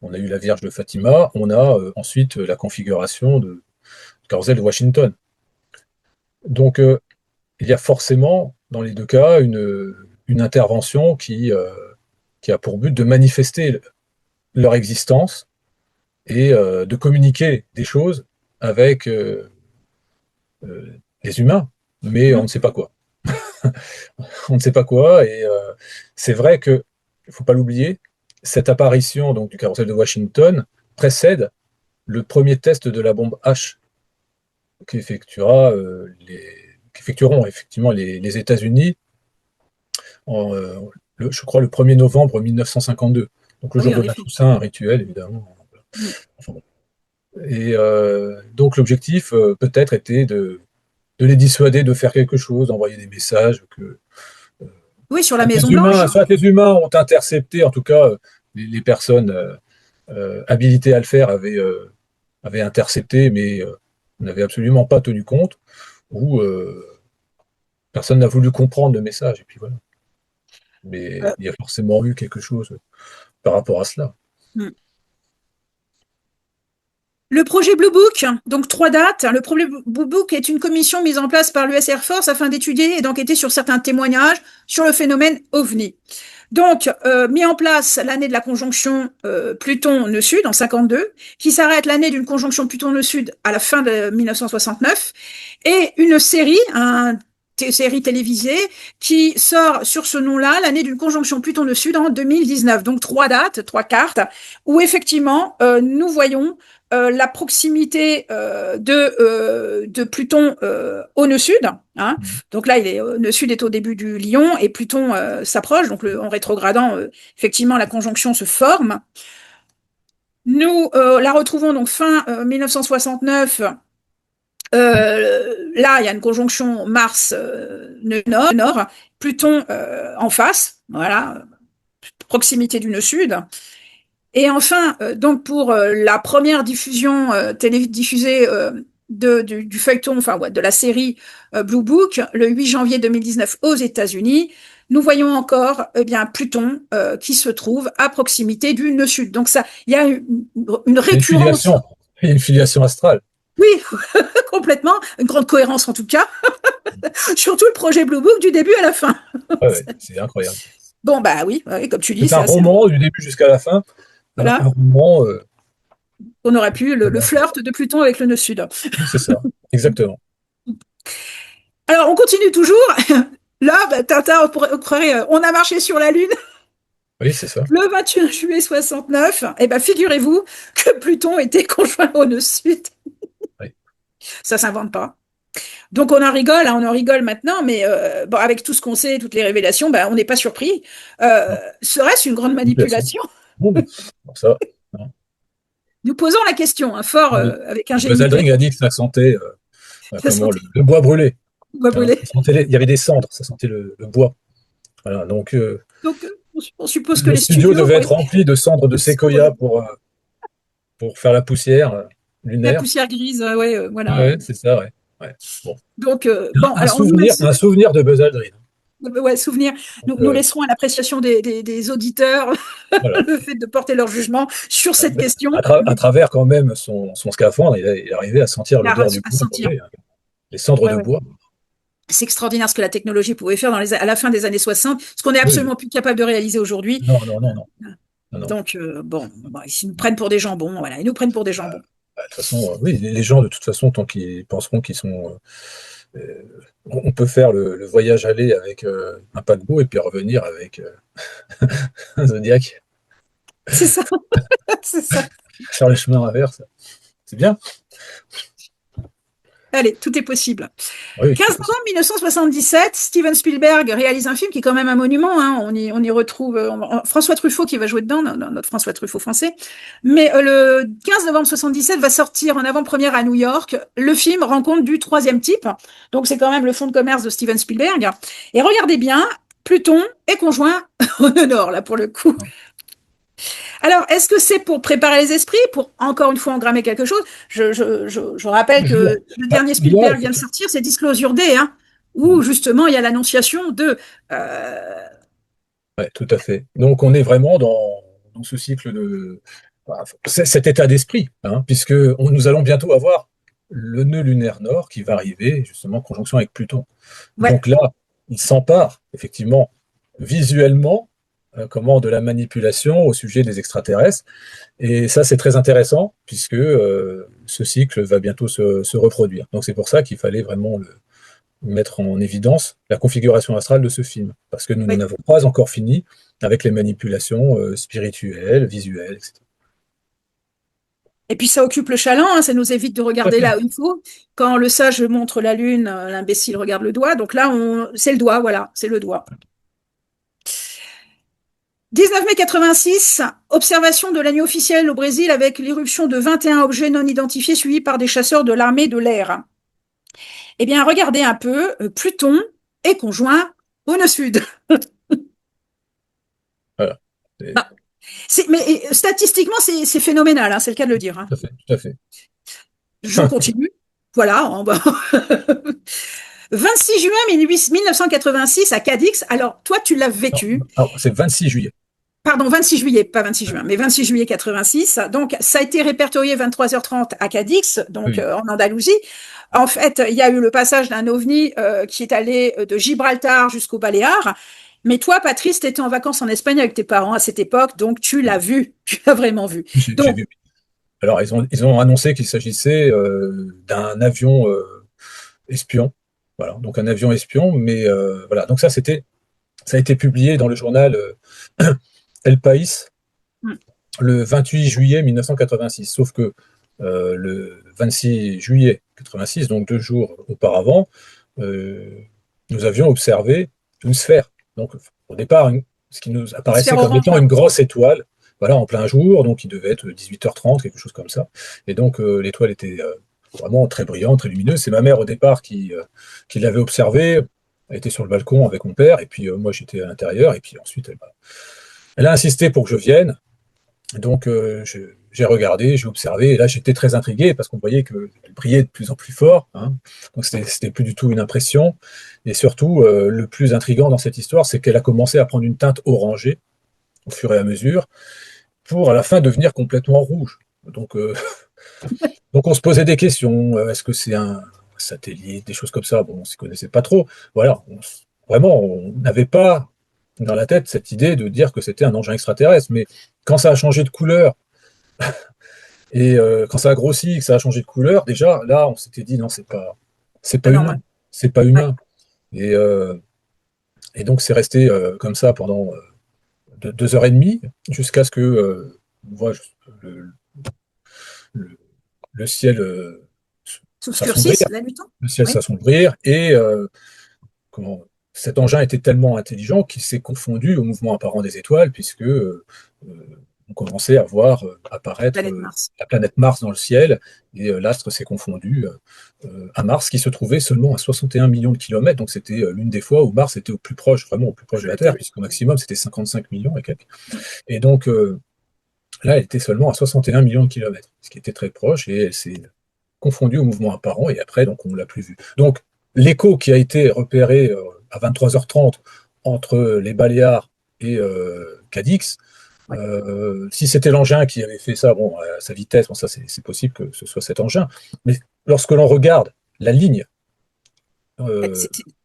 On a eu la Vierge de Fatima, on a ensuite la configuration de carrousel de Washington. Donc, il y a forcément, dans les deux cas, une intervention qui a pour but de manifester leur existence et de communiquer des choses avec les humains, mais on ne sait pas quoi. On ne sait pas quoi, et c'est vrai que, il ne faut pas l'oublier, cette apparition donc, du carrousel de Washington précède le premier test de la bombe H qu'effectueront effectivement les États-Unis, je crois, le 1er novembre 1952. Donc le
Ah
jour
oui, en
de la
effet.
Toussaint, un rituel, évidemment.
Mm.
Enfin, bon. Et donc l'objectif, peut-être, était de les dissuader de faire quelque chose, d'envoyer des messages que
Oui, sur la Maison Blanche.
soit les humains ont intercepté, en tout cas, les personnes habilitées à le faire avaient intercepté, mais n'avaient absolument pas tenu compte, ou personne n'a voulu comprendre le message, et puis voilà. Mais
Euh,
il y a forcément eu quelque chose par rapport à cela.
mm. Le projet Blue Book, donc 3 dates. Le projet Blue Book est une commission mise en place par l'US Air Force afin d'étudier et d'enquêter sur certains témoignages sur le phénomène OVNI. Donc, mis en place l'année de la conjonction Pluton-Nœud Sud en 52, qui s'arrête l'année d'une conjonction Pluton-Nœud Sud à la fin de 1969, et une série, série télévisée, qui sort sur ce nom-là l'année d'une conjonction Pluton-Nœud Sud en 2019. Donc 3 dates, 3 cartes, où effectivement nous voyons la proximité de Pluton au nœud sud. Hein. Donc là, nœud sud est au début du lion et Pluton s'approche. Donc en rétrogradant, effectivement, la conjonction se forme. Nous la retrouvons donc fin 1969. Là, il y a une conjonction Mars-nœud nord, Pluton en face, voilà, proximité du nœud sud. Et enfin, donc pour la première diffusion télédiffusée du feuilleton, enfin ouais, de la série Blue Book, le 8 janvier 2019 aux États-Unis, nous voyons encore eh bien Pluton qui se trouve à proximité du nœud sud. Donc ça, il y a une récurrence.
Il y a une filiation astrale.
Oui, complètement, une grande cohérence en tout cas. Surtout le projet Blue Book du début à la fin.
Ouais, c'est incroyable.
Bon bah oui, comme tu dis,
C'est un roman du début jusqu'à la fin.
Voilà.
Un roman.
On aurait pu le flirt de Pluton avec le nœud sud.
C'est ça, exactement.
Alors, on continue toujours. Là, Tintin, on croirait, on a marché sur la Lune.
Oui, c'est ça.
Le 21 juillet 69, eh ben, figurez-vous que Pluton était conjoint au nœud sud.
Oui.
Ça s'invente pas. Donc on en rigole, hein, on en rigole maintenant, mais bon, avec tout ce qu'on sait, toutes les révélations, ben, on n'est pas surpris. Serait-ce une grande manipulation?
Bon, ça, non.
Nous posons la question, hein, fort, avec un
Buzz
génie.
Aldrin a dit que ça sentait
Ça sentait
le bois brûlé.
bois brûlé.
Il y avait des cendres, ça sentait le bois. Voilà, donc
On suppose que
le
les
studio
studios
devait être rempli de cendres de séquoia pour faire la poussière
la
lunaire.
poussière grise, ouais, voilà.
Ouais, c'est ça, ouais. Bon.
Donc, bon, alors on
Un souvenir de Buzz Aldrin.
ouais, souvenir. Nous laisserons à l'appréciation des auditeurs
voilà.
le fait de porter leur jugement sur cette question.
À travers quand même son scaphandre, il est arrivé à sentir l'odeur du bois brûlé, hein. Les cendres de bois.
C'est extraordinaire ce que la technologie pouvait faire à la fin des années 60, ce qu'on n'est
Oui.
absolument plus capable de réaliser aujourd'hui.
Non, non, non, non, non, non.
Donc, bon, ils nous prennent pour des jambons, voilà, ils nous prennent pour des jambons.
Bah, de toute façon, oui, les gens, de toute façon, tant qu'ils penseront qu'ils sont. On peut faire le voyage aller avec un paquebot et puis revenir avec un Zodiac,
C'est ça, c'est ça.
faire le chemin inverse. C'est bien.
Allez, tout est possible.
Oui, tout est
15
possible.
novembre 1977, Steven Spielberg réalise un film qui est quand même un monument. Hein. On y retrouve François Truffaut qui va jouer dedans, notre François Truffaut français. Mais le 15 novembre 77 va sortir en avant-première à New York le film Rencontre du troisième type. Donc c'est quand même le fonds de commerce de Steven Spielberg. Et regardez bien, Pluton est conjoint au nord, là, pour le coup. Alors, est-ce que c'est pour préparer les esprits, pour encore une fois engrammer quelque chose? Je rappelle que le
Ah,
dernier
il y a,
Spielberg vient de sortir, c'est Disclosure Day, hein, où justement il y a l'annonciation de.
ouais, tout à fait. Donc on est vraiment dans ce cycle de bah, cet état d'esprit, hein, puisque nous allons bientôt avoir le nœud lunaire nord qui va arriver justement en conjonction avec Pluton.
Ouais.
Donc là, il s'empare effectivement visuellement comment de la manipulation au sujet des extraterrestres. Et ça, c'est très intéressant puisque ce cycle va bientôt se reproduire. Donc c'est pour ça qu'il fallait vraiment mettre en évidence la configuration astrale de ce film, parce que nous
Oui.
n'en avons pas encore fini avec les manipulations spirituelles, visuelles, etc.
Et puis ça occupe le chaland, hein, ça nous évite de
Tout à
regarder
fait.
là où il faut. Quand le sage montre la lune, l'imbécile regarde le doigt. Donc là, c'est le doigt, voilà, c'est le doigt. 19 mai 86, observation de la nuit officielle au Brésil avec l'irruption de 21 objets non identifiés suivis par des chasseurs de l'armée de l'air. Eh bien, regardez un peu, Pluton est conjoint au nœud sud.
Voilà.
Bah, mais statistiquement, c'est phénoménal, hein, c'est le cas de le dire. Hein.
Tout à fait, tout à fait.
Je continue. Voilà. 26 juin 1986 à Cadix. Alors, toi, tu l'as
Non,
vécu.
non, c'est 26 juillet.
Pardon, 26 juillet, pas 26 juin, mais 26 juillet 86. Donc, ça a été répertorié 23h30 à Cadix, donc
Oui,
en Andalousie. En fait, il y a eu le passage d'un ovni qui est allé de Gibraltar jusqu'au Baléares. Mais toi, Patrice, tu étais en vacances en Espagne avec tes parents à cette époque, donc tu l'as vu, tu l'as vraiment vu.
j'ai
Donc,
vu. Alors, ils ont annoncé qu'il s'agissait d'un avion espion. Voilà, donc un avion espion, mais voilà. Donc ça a été publié dans le journal El País
hmm,
le 28 juillet 1986. Sauf que le 26 juillet 86, donc 2 jours auparavant, euh, nous avions observé une sphère. Donc au départ, ce qui nous
une
apparaissait
sphère
comme
orange,
étant
là.
une grosse étoile, voilà, en plein jour, donc il devait être 18h30, quelque chose comme ça. Et donc l'étoile était vraiment très brillante, très lumineuse. C'est ma mère au départ qui l'avait observée. Elle était sur le balcon avec mon père, et puis moi j'étais à l'intérieur, et puis ensuite elle a insisté pour que je vienne. Donc j'ai regardé, j'ai observé, et là j'étais très intrigué parce qu'on voyait qu'elle brillait de plus en plus fort, hein. Donc c'était plus du tout une impression. Et surtout, le plus intriguant dans cette histoire, c'est qu'elle a commencé à prendre une teinte orangée au fur et à mesure, pour à la fin devenir complètement rouge. Donc, donc on se posait des questions. Est-ce que c'est un satellite, des choses comme ça? Bon, on ne s'y connaissait pas trop. Voilà, vraiment, on n'avait pas dans la tête cette idée de dire que c'était un engin extraterrestre. Mais quand ça a changé de couleur et quand ça a grossi, que ça a changé de couleur, déjà là, on s'était dit non, c'est
Pas
pas humain,
normal.
c'est pas
Ouais.
humain. Et, euh, et donc c'est resté comme ça pendant 2 heures et demie jusqu'à ce que on voit le, le, le ciel s'assombrir,
S'obscurcissent la nuit.
le ciel
Oui.
s'assombrir et comment cet engin était tellement intelligent qu'il s'est confondu au mouvement apparent des étoiles, puisque on commençait à voir apparaître
Planète Mars.
la planète Mars dans le ciel, et l'astre s'est confondu à Mars, qui se trouvait seulement à 61 millions de kilomètres. Donc c'était l'une des fois où Mars était au plus proche, vraiment au plus proche de
Je
la
te
Terre,
le-
puisqu'au maximum c'était 55 millions et quelques. Et donc là, elle était seulement à 61 millions de kilomètres, ce qui était très proche, et elle s'est confondue au mouvement apparent, et après, donc on ne l'a plus vue. Donc l'écho qui a été repéré à 23h30 entre les Baléares et Cadix,
Ouais.
si c'était l'engin qui avait fait ça, bon, à sa vitesse, bon, ça c'est possible que ce soit cet engin, mais lorsque l'on regarde la ligne, euh,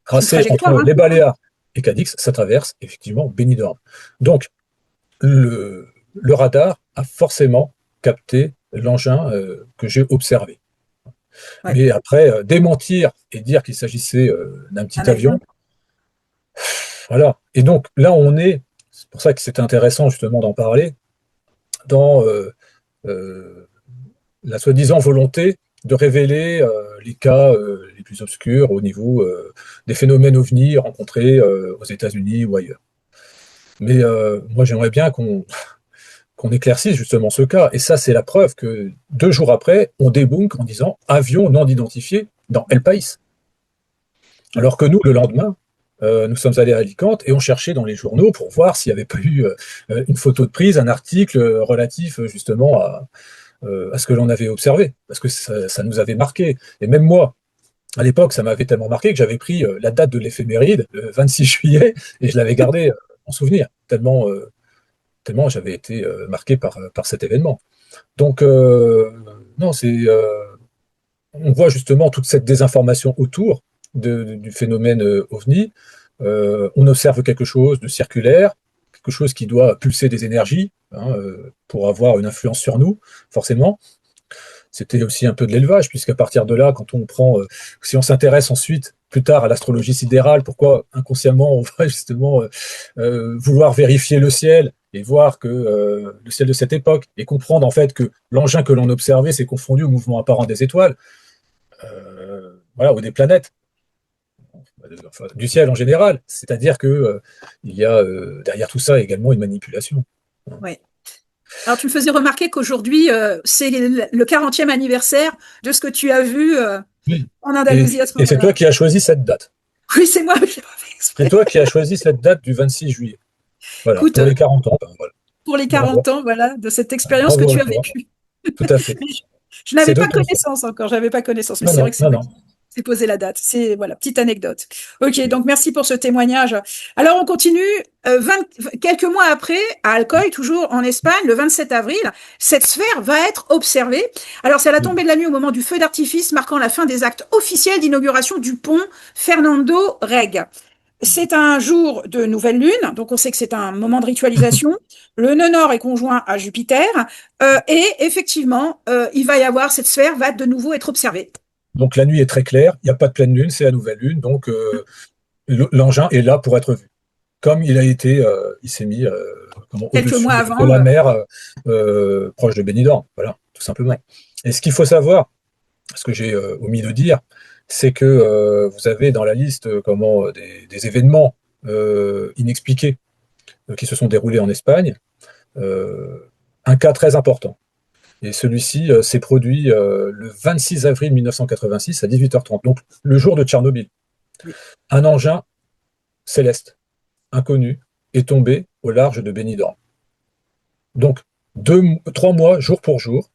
C'est une
tracé
trajectoire,
entre
hein.
les Baléares et Cadix, ça traverse effectivement Benidorm. Donc, le radar a forcément capté l'engin que j'ai observé.
Ouais,
Mais après, démentir et dire qu'il s'agissait d'un
un
petit
avion.
avion, voilà. Et donc là, c'est pour ça que c'est intéressant justement d'en parler, dans euh, la soi-disant volonté de révéler les cas les plus obscurs au niveau des phénomènes ovnis rencontrés aux États-Unis ou ailleurs. Mais moi, j'aimerais bien qu'on éclaircisse justement ce cas. Et ça, c'est la preuve que 2 jours après, on débunk en disant avion non identifié dans El País.
Ouais.
Alors que nous, le lendemain, nous sommes allés à Alicante et on cherchait dans les journaux pour voir s'il n'y avait pas eu une photo de prise, un article relatif justement à ce que l'on avait observé, parce que ça nous avait marqué. Et même moi, à l'époque, ça m'avait tellement marqué que j'avais pris la date de l'éphéméride, le 26 juillet, et je l'avais gardé en souvenir, tellement j'avais été marqué par cet événement. Donc, non, on voit justement toute cette désinformation autour du phénomène OVNI. On observe quelque chose de circulaire, quelque chose qui doit pulser des énergies hein, pour avoir une influence sur nous, forcément. C'était aussi un peu de l'élevage, puisqu'à partir de là, quand on prend, si on s'intéresse ensuite plus tard à l'astrologie sidérale, pourquoi inconsciemment on va justement vouloir vérifier le ciel et voir que le ciel de cette époque et comprendre en fait que l'engin que l'on observait s'est confondu au mouvement apparent des étoiles, voilà, ou des planètes, enfin, du ciel en général. C'est-à-dire que il y a derrière tout ça également une manipulation.
Ouais. Alors, tu me faisais remarquer qu'aujourd'hui, c'est le 40e anniversaire de ce que tu as vu
Oui.
en Andalousie à ce
Et c'est
moment-là.
toi qui as choisi cette date.
Oui, c'est moi, je l'ai pas fait
C'est
exprès.
toi qui as choisi cette date du 26 juillet. Voilà,
Écoute,
pour les 40 ans. Ben, voilà.
pour les
Bravo,
40 ans, voilà, de cette expérience que
bravo à
tu as
toi.
vécue.
Tout à fait.
Mais je
C'est
n'avais
de
pas
ton fait.
connaissance encore, j'avais pas connaissance, mais
Non,
c'est vrai
non,
que c'est
non,
toi
non.
qui s'est posé la date. C'est, voilà, petite anecdote. Ok, donc merci pour ce témoignage. Alors, on continue. 20 quelques mois après, à Alcoy, toujours en Espagne, le 27 avril, cette sphère va être observée. Alors, c'est à la
Oui.
tombée de la nuit au moment du feu d'artifice marquant la fin des actes officiels d'inauguration du pont Fernando Reg. C'est un jour de nouvelle lune, donc on sait que c'est un moment de ritualisation. Le nœud nord est conjoint à Jupiter, et effectivement, il va y avoir cette sphère va de nouveau être observée.
Donc la nuit est très claire, il n'y a pas de pleine lune, c'est la nouvelle lune, donc l'engin est là pour être vu. Comme il s'est mis
Quelques
au-dessus
mois
de
avant,
la mer, proche de Benidorm, voilà, tout simplement.
ouais.
Et ce qu'il faut savoir, ce que j'ai omis de dire, c'est que vous avez dans la liste des événements inexpliqués qui se sont déroulés en Espagne, euh, un cas très important. Et celui-ci s'est produit le 26 avril 1986 à 18h30, donc le jour de Tchernobyl.
Oui.
Un engin céleste, inconnu, est tombé au large de Benidorm. Donc, 3 mois, jour pour jour,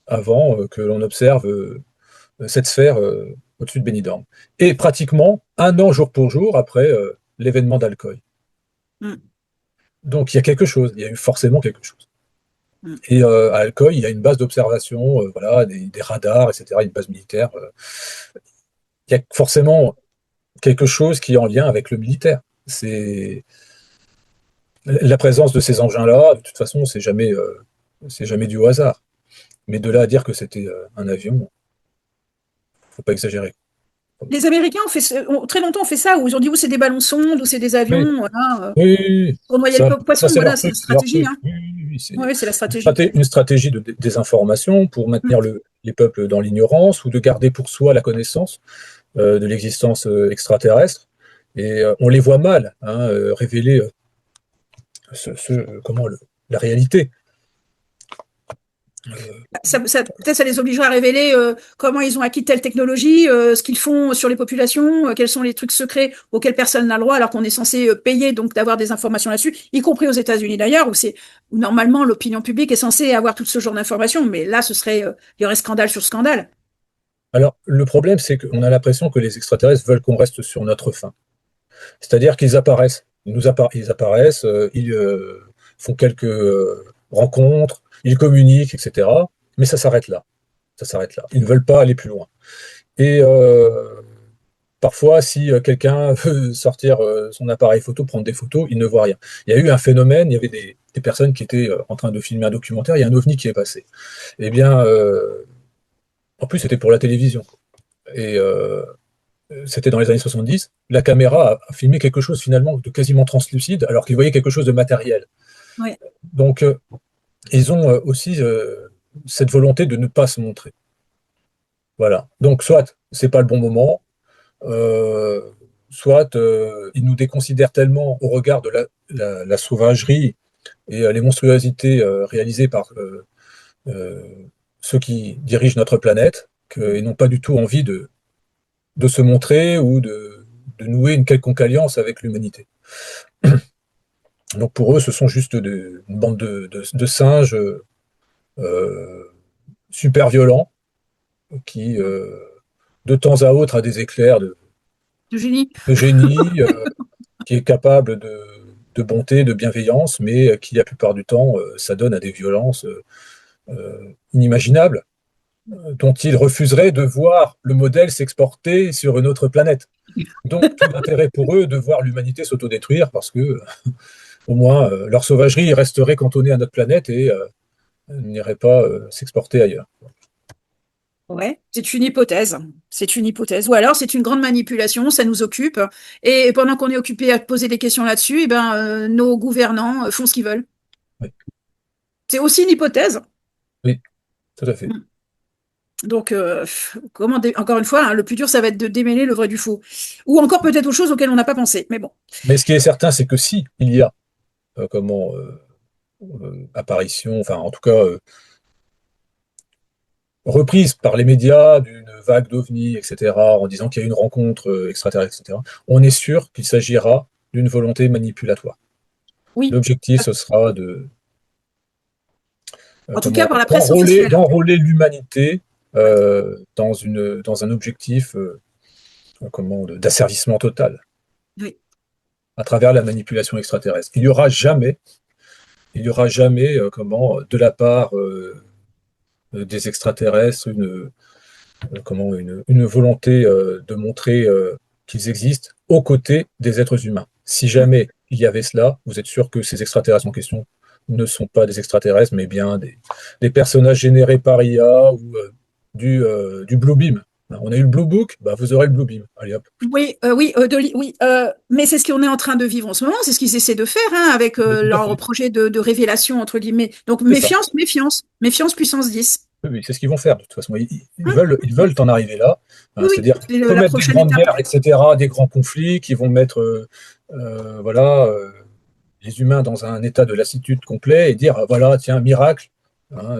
avant que l'on observe cette sphère au-dessus de Benidorm. Et pratiquement 1 an, jour pour jour, après l'événement d'Alcoy.
Mm,
Donc, il y a quelque chose, il y a eu forcément quelque chose.
mm.
Et à Alcoy, il y a une base d'observation, voilà, des radars, etc., une base militaire. Il y a forcément quelque chose qui est en lien avec le militaire. C'est la présence de ces engins-là. De toute façon, c'est jamais dû au hasard. Mais de là à dire que c'était un avion, faut pas exagérer.
Les Américains très longtemps ont fait ça, où ils ont dit où c'est des ballons sondes, où c'est des
Oui,
avions, voilà,
oui, oui, oui.
pour noyer
Ça,
le
ça
poisson,
c'est
voilà,
leur
c'est la
truc, c'est leur
stratégie,
truc.
hein.
Oui, oui, oui,
Oui, c'est la stratégie.
une stratégie de désinformation pour maintenir
Mm.
les peuples dans l'ignorance ou de garder pour soi la connaissance de l'existence extraterrestre. Et on les voit mal hein, révéler la réalité.
Peut-être ça les obligera à révéler comment ils ont acquis telle technologie, ce qu'ils font sur les populations, quels sont les trucs secrets auxquels personne n'a le droit, alors qu'on est censé payer donc d'avoir des informations là-dessus, y compris aux États-Unis d'ailleurs, où normalement l'opinion publique est censée avoir tout ce genre d'informations, mais là il y aurait scandale sur scandale.
Alors, le problème, c'est qu'on a l'impression que les extraterrestres veulent qu'on reste sur notre faim. C'est-à-dire qu'ils apparaissent, ils apparaissent, ils font quelques rencontres, ils communiquent, etc. Mais ça s'arrête là. Ça s'arrête là. Ils ne veulent pas aller plus loin. Et parfois, si quelqu'un veut sortir son appareil photo, prendre des photos, il ne voit rien. Il y a eu un phénomène, il y avait des personnes qui étaient en train de filmer un documentaire, il y a un ovni qui est passé. Eh bien, en plus, c'était pour la télévision. Et c'était dans les années 70. La caméra a filmé quelque chose finalement de quasiment translucide, alors qu'ils voyaient quelque chose de matériel.
Ouais.
Donc, ils ont aussi cette volonté de ne pas se montrer. Voilà. Donc, soit c'est pas le bon moment, euh, soit ils nous déconsidèrent tellement au regard de la sauvagerie et les monstruosités réalisées par euh, ceux qui dirigent notre planète, qu'ils n'ont pas du tout envie de se montrer ou de nouer une quelconque alliance avec l'humanité. Donc pour eux, ce sont juste une bande de singes super violents qui, de temps à autre, a des éclairs
Du génie.
de génie, qui est capable de bonté, de bienveillance, mais qui, la plupart du temps, s'adonne à des violences inimaginables, dont ils refuseraient de voir le modèle s'exporter sur une autre planète. Donc, tout l'intérêt pour eux de voir l'humanité s'autodétruire, parce que, au moins, leur sauvagerie resterait cantonnée à notre planète et n'irait pas s'exporter ailleurs.
Ouais, c'est une hypothèse. C'est une hypothèse. Ou alors c'est une grande manipulation, ça nous occupe. Et pendant qu'on est occupé à poser des questions là-dessus, eh ben, nos gouvernants font ce qu'ils veulent.
Oui,
C'est aussi une hypothèse.
oui, tout à fait.
Mm. Donc, encore une fois, hein, le plus dur, ça va être de démêler le vrai du faux. Ou encore peut-être autre chose auquel on n'a pas pensé. Mais bon.
Mais ce qui est certain, c'est que si il y a apparition, enfin en tout cas reprise par les médias d'une vague d'ovnis, etc., en disant qu'il y a une rencontre extraterrestre, etc., on est sûr qu'il s'agira d'une volonté manipulatoire.
Oui.
L'objectif, ce sera de
En tout cas, par la presse
d'enrôler,
officielle.
d'enrôler l'humanité
Ouais.
dans un objectif d'asservissement total
Oui.
à travers la manipulation extraterrestre. Il y aura jamais de la part des extraterrestres une volonté de montrer qu'ils existent aux côtés des êtres humains. Si
Mm.
jamais il y avait cela, vous êtes sûr que ces extraterrestres en question ne sont pas des extraterrestres, mais bien des personnages générés par IA ou du Blue Beam. On a eu le Blue Book, bah vous aurez le Blue Beam. Allez hop.
Oui, oui, oui, mais c'est ce qu'on est en train de vivre en ce moment, c'est ce qu'ils essaient de faire hein, avec
Mais tout à
leur
fait.
projet de révélation, entre guillemets. Donc
C'est ça.
méfiance, méfiance, méfiance puissance 10.
Oui, oui, c'est ce qu'ils vont faire de toute façon. Ils
Hum,
veulent en arriver là.
oui,
Hein,
oui,
c'est-à-dire
c'est la
commettre des
prochaine
grandes
étape.
guerres, etc., des grands conflits qui vont mettre voilà, les humains dans un état de lassitude complet et dire voilà, tiens, miracle, hein,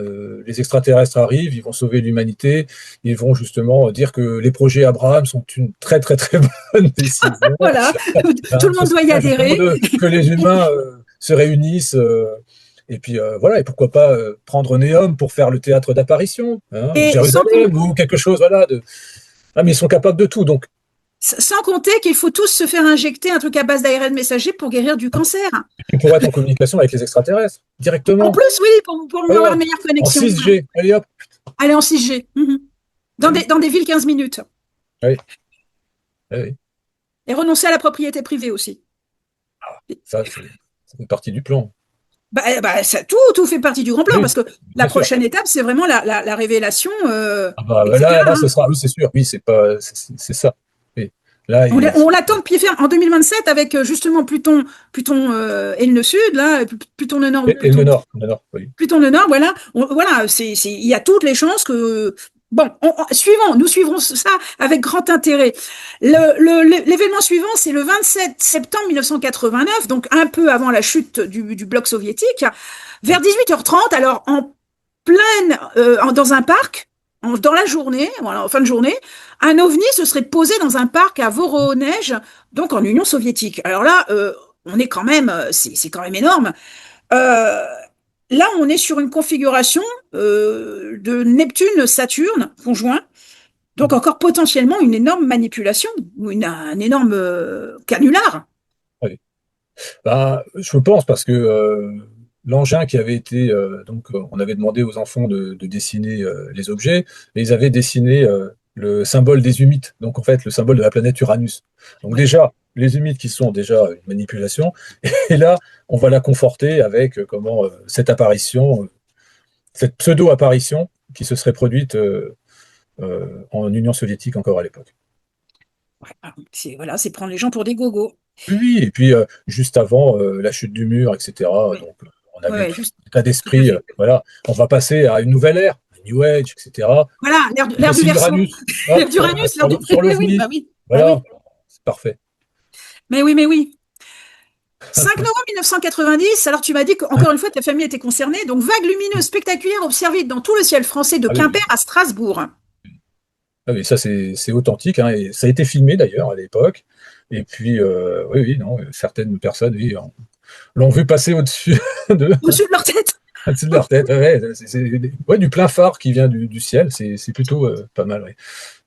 les extraterrestres arrivent, ils vont sauver l'humanité, ils vont justement dire que les projets Abraham sont une très très très bonne décision,
Voilà, tout
hein,
le
ce
monde doit y
serait justement
adhérer.
que les humains se réunissent. Et puis voilà, et pourquoi pas prendre Néom pour faire le théâtre d'apparition, hein, ou
Et
Jérusalem, ou quelque chose, voilà. Ah, mais ils sont capables de tout, donc
sans compter qu'il faut tous se faire injecter un truc à base d'ARN messager pour guérir du cancer.
ils pourraient être en communication avec les extraterrestres,
En
directement.
plus, oui, pour avoir une
Voilà,
meilleure
en
connexion.
6G, allez hop.
Aller en 6G. Mhm. Dans des villes 15 minutes.
Ah oui, ah oui.
Et renoncer à la propriété privée aussi.
Ça fait partie du plan.
Tout fait partie du grand plan
Oui,
parce que la
bien sûr.
prochaine étape, c'est vraiment la révélation,
Ah bah,
etc.
là, ce
Hein.
sera, oui, c'est sûr, oui, c'est pas, c'est ça. Oui. Là,
On l'attend de pied ferme en 2027 avec justement Pluton et le Sud, là, Pluton le Nord,
et le Nord, oui.
Pluton le Nord, voilà. Voilà, il y a toutes les chances que. Bon, nous suivrons ça avec grand intérêt. L'événement suivant, c'est le 27 septembre 1989, donc un peu avant la chute du bloc soviétique, vers 18h30, alors en pleine, dans un parc, dans la journée, voilà, en fin de journée, un ovni se serait posé dans un parc à Voronezh, donc en Union soviétique. Alors là, on est quand même, c'est quand même énorme. Euh, Là, on est sur une configuration de Neptune-Saturne conjoint, donc encore potentiellement une énorme manipulation ou un énorme canular.
Oui. Bah, je pense parce que l'engin qui avait été donc on avait demandé aux enfants de dessiner les objets et ils avaient dessiné le symbole des humides, donc en fait le symbole de la planète Uranus. Donc
Ouais.
déjà, les humides qui sont déjà une manipulation, et là, on va la conforter avec cette apparition, cette pseudo-apparition qui se serait produite en Union soviétique encore à l'époque.
Ouais, voilà, c'est prendre les gens pour des gogos.
Oui, oui, et puis juste avant la chute du mur, etc.
Oui,
Donc on a
ouais,
vu
ouais,
tout
juste,
l'état
tout à
d'esprit,
fait.
voilà, on va passer à une nouvelle ère, New Age, etc.
Voilà,
Ah,
l'ère du
c'est
Verseau,
Uranus,
l'ère
hop, voilà,
d'Uranus, l'ère du...
sur
Oui,
l'OVNI,
bah oui, bah
voilà,
oui.
c'est parfait.
Mais oui, mais oui. 5 novembre 1990, alors tu m'as dit qu'encore une fois, ta famille était concernée. Donc, vague lumineuse spectaculaire observée dans tout le ciel français de
Ah oui,
Quimper à Strasbourg.
ah oui, ça c'est authentique, hein, et ça a été filmé d'ailleurs à l'époque. Et puis, oui, oui, non, certaines personnes oui, l'ont vu passer au-dessus de,
Au-dessus de leur tête.
au-dessus de leur tête. Ouais, ouais, du plein phare qui vient du ciel, c'est plutôt pas mal. Ouais.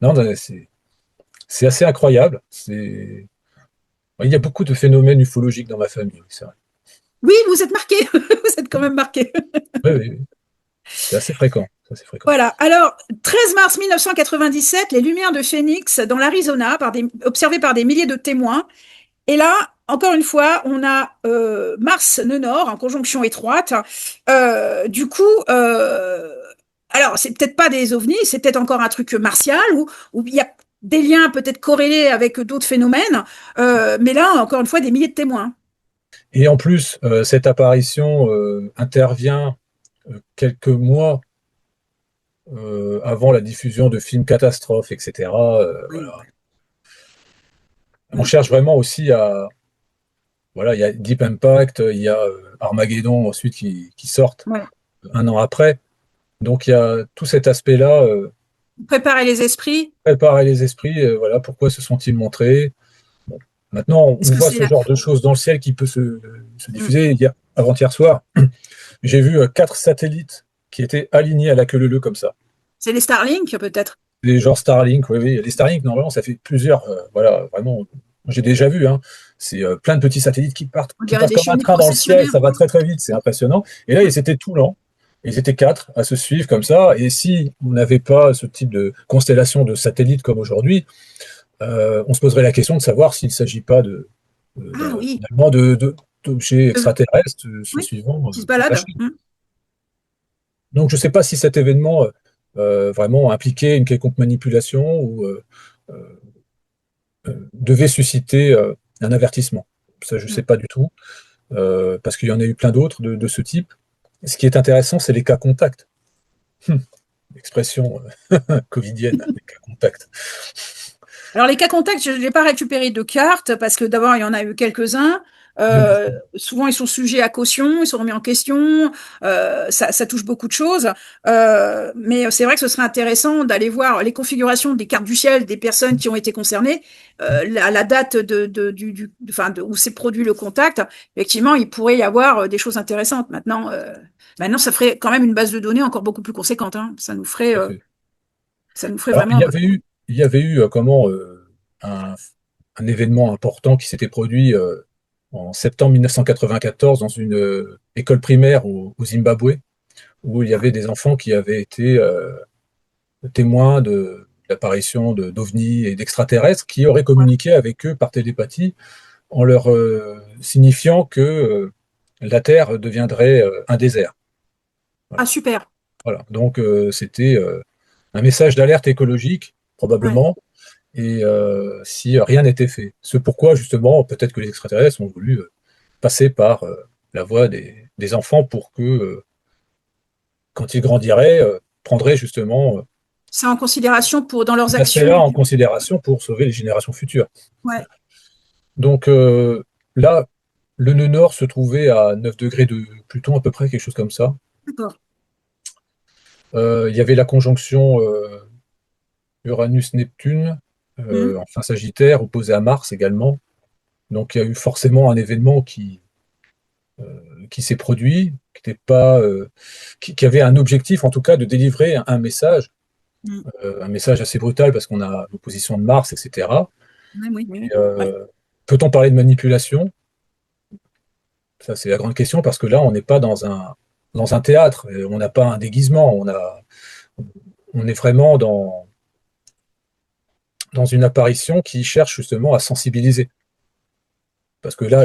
Non, non, c'est assez incroyable. Il y a beaucoup de phénomènes ufologiques dans ma famille, oui, c'est vrai.
Oui, vous êtes marqué. Vous êtes quand même marqué.
Oui, oui, oui. C'est assez fréquent. C'est assez fréquent.
Voilà. Alors, 13 mars 1997, les lumières de Phoenix dans l'Arizona, observées par des milliers de témoins. Et là, encore une fois, on a Mars nœud nord en conjonction étroite. Du coup, alors c'est peut-être pas des ovnis, c'est peut-être encore un truc martial où il y a des liens peut-être corrélés avec d'autres phénomènes. Mais là, encore une fois, des milliers de témoins.
Et en plus, cette apparition intervient quelques mois avant la diffusion de films catastrophes, etc.
Oui.
Voilà. On
Mm.
cherche vraiment aussi à. Voilà, il y a Deep Impact, il y a Armageddon ensuite qui sortent
Ouais.
un an après. Donc il y a tout cet aspect-là,
Préparer les esprits,
préparer les esprits, voilà, pourquoi se sont-ils montrés. Bon. Maintenant,
parce
on
que
voit
c'est
ce
la...
genre de choses dans le ciel qui peut se
Mm.
diffuser. Avant-hier soir, j'ai vu 4 satellites qui étaient alignés à la queue leu comme ça.
C'est les Starlink, peut-être.
Les genres Starlink, oui, oui. Les Starlink, normalement, ça fait plusieurs, voilà, vraiment, j'ai déjà vu, hein. C'est plein de petits satellites
On
qui
dirait
passent
des
comme un
chenilles
train dans le ciel,
processionnaires.
ça va très très vite, c'est impressionnant. Et là, ils étaient tout lents. Ils étaient 4 à se suivre comme ça. Et si on n'avait pas ce type de constellation de satellites comme aujourd'hui, on se poserait la question de savoir s'il ne s'agit pas
Ah oui,
finalement d'objets extraterrestres se
oui,
suivant
qui se
toute la
baladent.
chaîne. Donc, je ne sais pas si cet événement vraiment impliquait une quelconque manipulation ou euh, devait susciter un avertissement. Ça, je ne sais
Mm.
pas du tout, parce qu'il y en a eu plein d'autres de ce type. Ce qui est intéressant, c'est les cas contacts. Hum, Expression covidienne, les cas contacts.
Alors, les cas contacts, je n'ai pas récupéré de cartes parce que d'abord, il y en a eu quelques-uns. Souvent, ils sont sujets à caution, ils sont remis en question. Ça touche beaucoup de choses. Mais c'est vrai que ce serait intéressant d'aller voir les configurations des cartes du ciel des personnes qui ont été concernées, la date où s'est produit le contact. Effectivement, il pourrait y avoir des choses intéressantes. Maintenant, ça ferait quand même une base de données encore beaucoup plus conséquente, hein.
Tout à fait.
Ça nous ferait
Alors,
vraiment.
il y avait eu un, un événement important qui s'était produit en septembre 1994 dans une école primaire au Zimbabwe, où il y avait des enfants qui avaient été témoins de l'apparition d'ovnis et d'extraterrestres qui auraient communiqué avec eux par télépathie en leur signifiant que la Terre deviendrait un désert.
Ah,
Voilà.
super.
Voilà. Donc c'était un message d'alerte écologique,
Ouais.
probablement, et si rien n'était fait. C'est pourquoi, justement, peut-être que les extraterrestres ont voulu passer par la voie des enfants pour que, quand ils grandiraient, prendraient justement
C'est en considération dans leurs
cet
actions.
aspect-là en considération pour sauver les générations futures.
Ouais,
Donc là, le nœud nord se trouvait à 9 degrés de Pluton, à peu près, quelque chose comme ça.
d'accord.
Il y avait la conjonction Uranus-Neptune,
Mhm.
enfin Sagittaire, opposé à Mars également. Donc il y a eu forcément un événement qui s'est produit, qui n'était pas, qui avait un objectif, en tout cas, de délivrer
Mhm.
un message assez brutal parce qu'on a l'opposition de Mars, etc.
Oui, oui, oui,
Et,
oui. Ouais.
peut-on parler de manipulation? Ça, c'est la grande question parce que là, on n'est pas dans un théâtre, on n'a pas un déguisement, on est vraiment dans une apparition qui cherche justement à sensibiliser. Parce que là,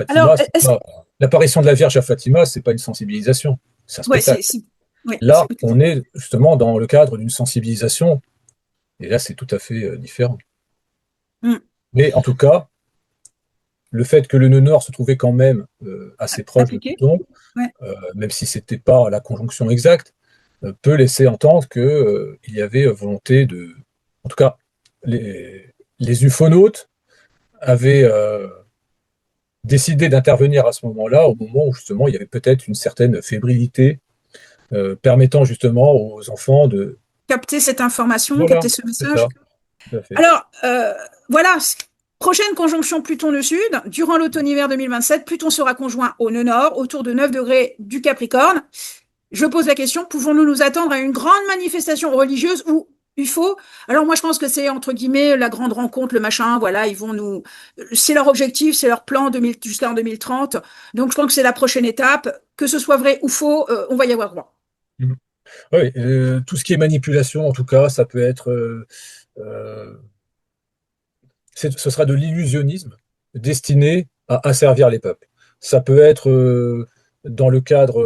Alors,
Fatima, l'apparition de la Vierge à Fatima, c'est pas une sensibilisation, c'est un
ouais,
spectacle.
ouais,
Là, on est justement dans le cadre d'une sensibilisation, et là, c'est tout à fait différent.
mm,
Mais en tout cas, le fait que le nœud nord se trouvait quand même assez proche de
appliqué.
Pluton,
Ouais.
même si c'était pas la conjonction exacte, peut laisser entendre que il y avait volonté de, en tout cas, les ufonautes avaient décidé d'intervenir à ce moment-là, au moment où justement il y avait peut-être une certaine fébrilité permettant justement aux enfants de...
Capter cette information,
Voilà,
capter ce
c'est
message.
ça, tout à fait.
Alors, voilà, prochaine conjonction Pluton-le Sud. Durant l'automne-hiver 2027, Pluton sera conjoint au nœud nord, autour de 9 degrés du Capricorne. Je pose la question, pouvons-nous nous attendre à une grande manifestation religieuse ou UFO? Alors moi, je pense que c'est, entre guillemets, la grande rencontre, le machin, voilà, ils vont nous... C'est leur objectif, c'est leur plan jusqu'en 2030. Donc, je pense que c'est la prochaine étape. Que ce soit vrai ou faux, on va y avoir droit.
Mhm. Oui, tout ce qui est manipulation, en tout cas, ça peut être... euh, ce sera de l'illusionnisme destiné à asservir les peuples. Ça peut être dans le cadre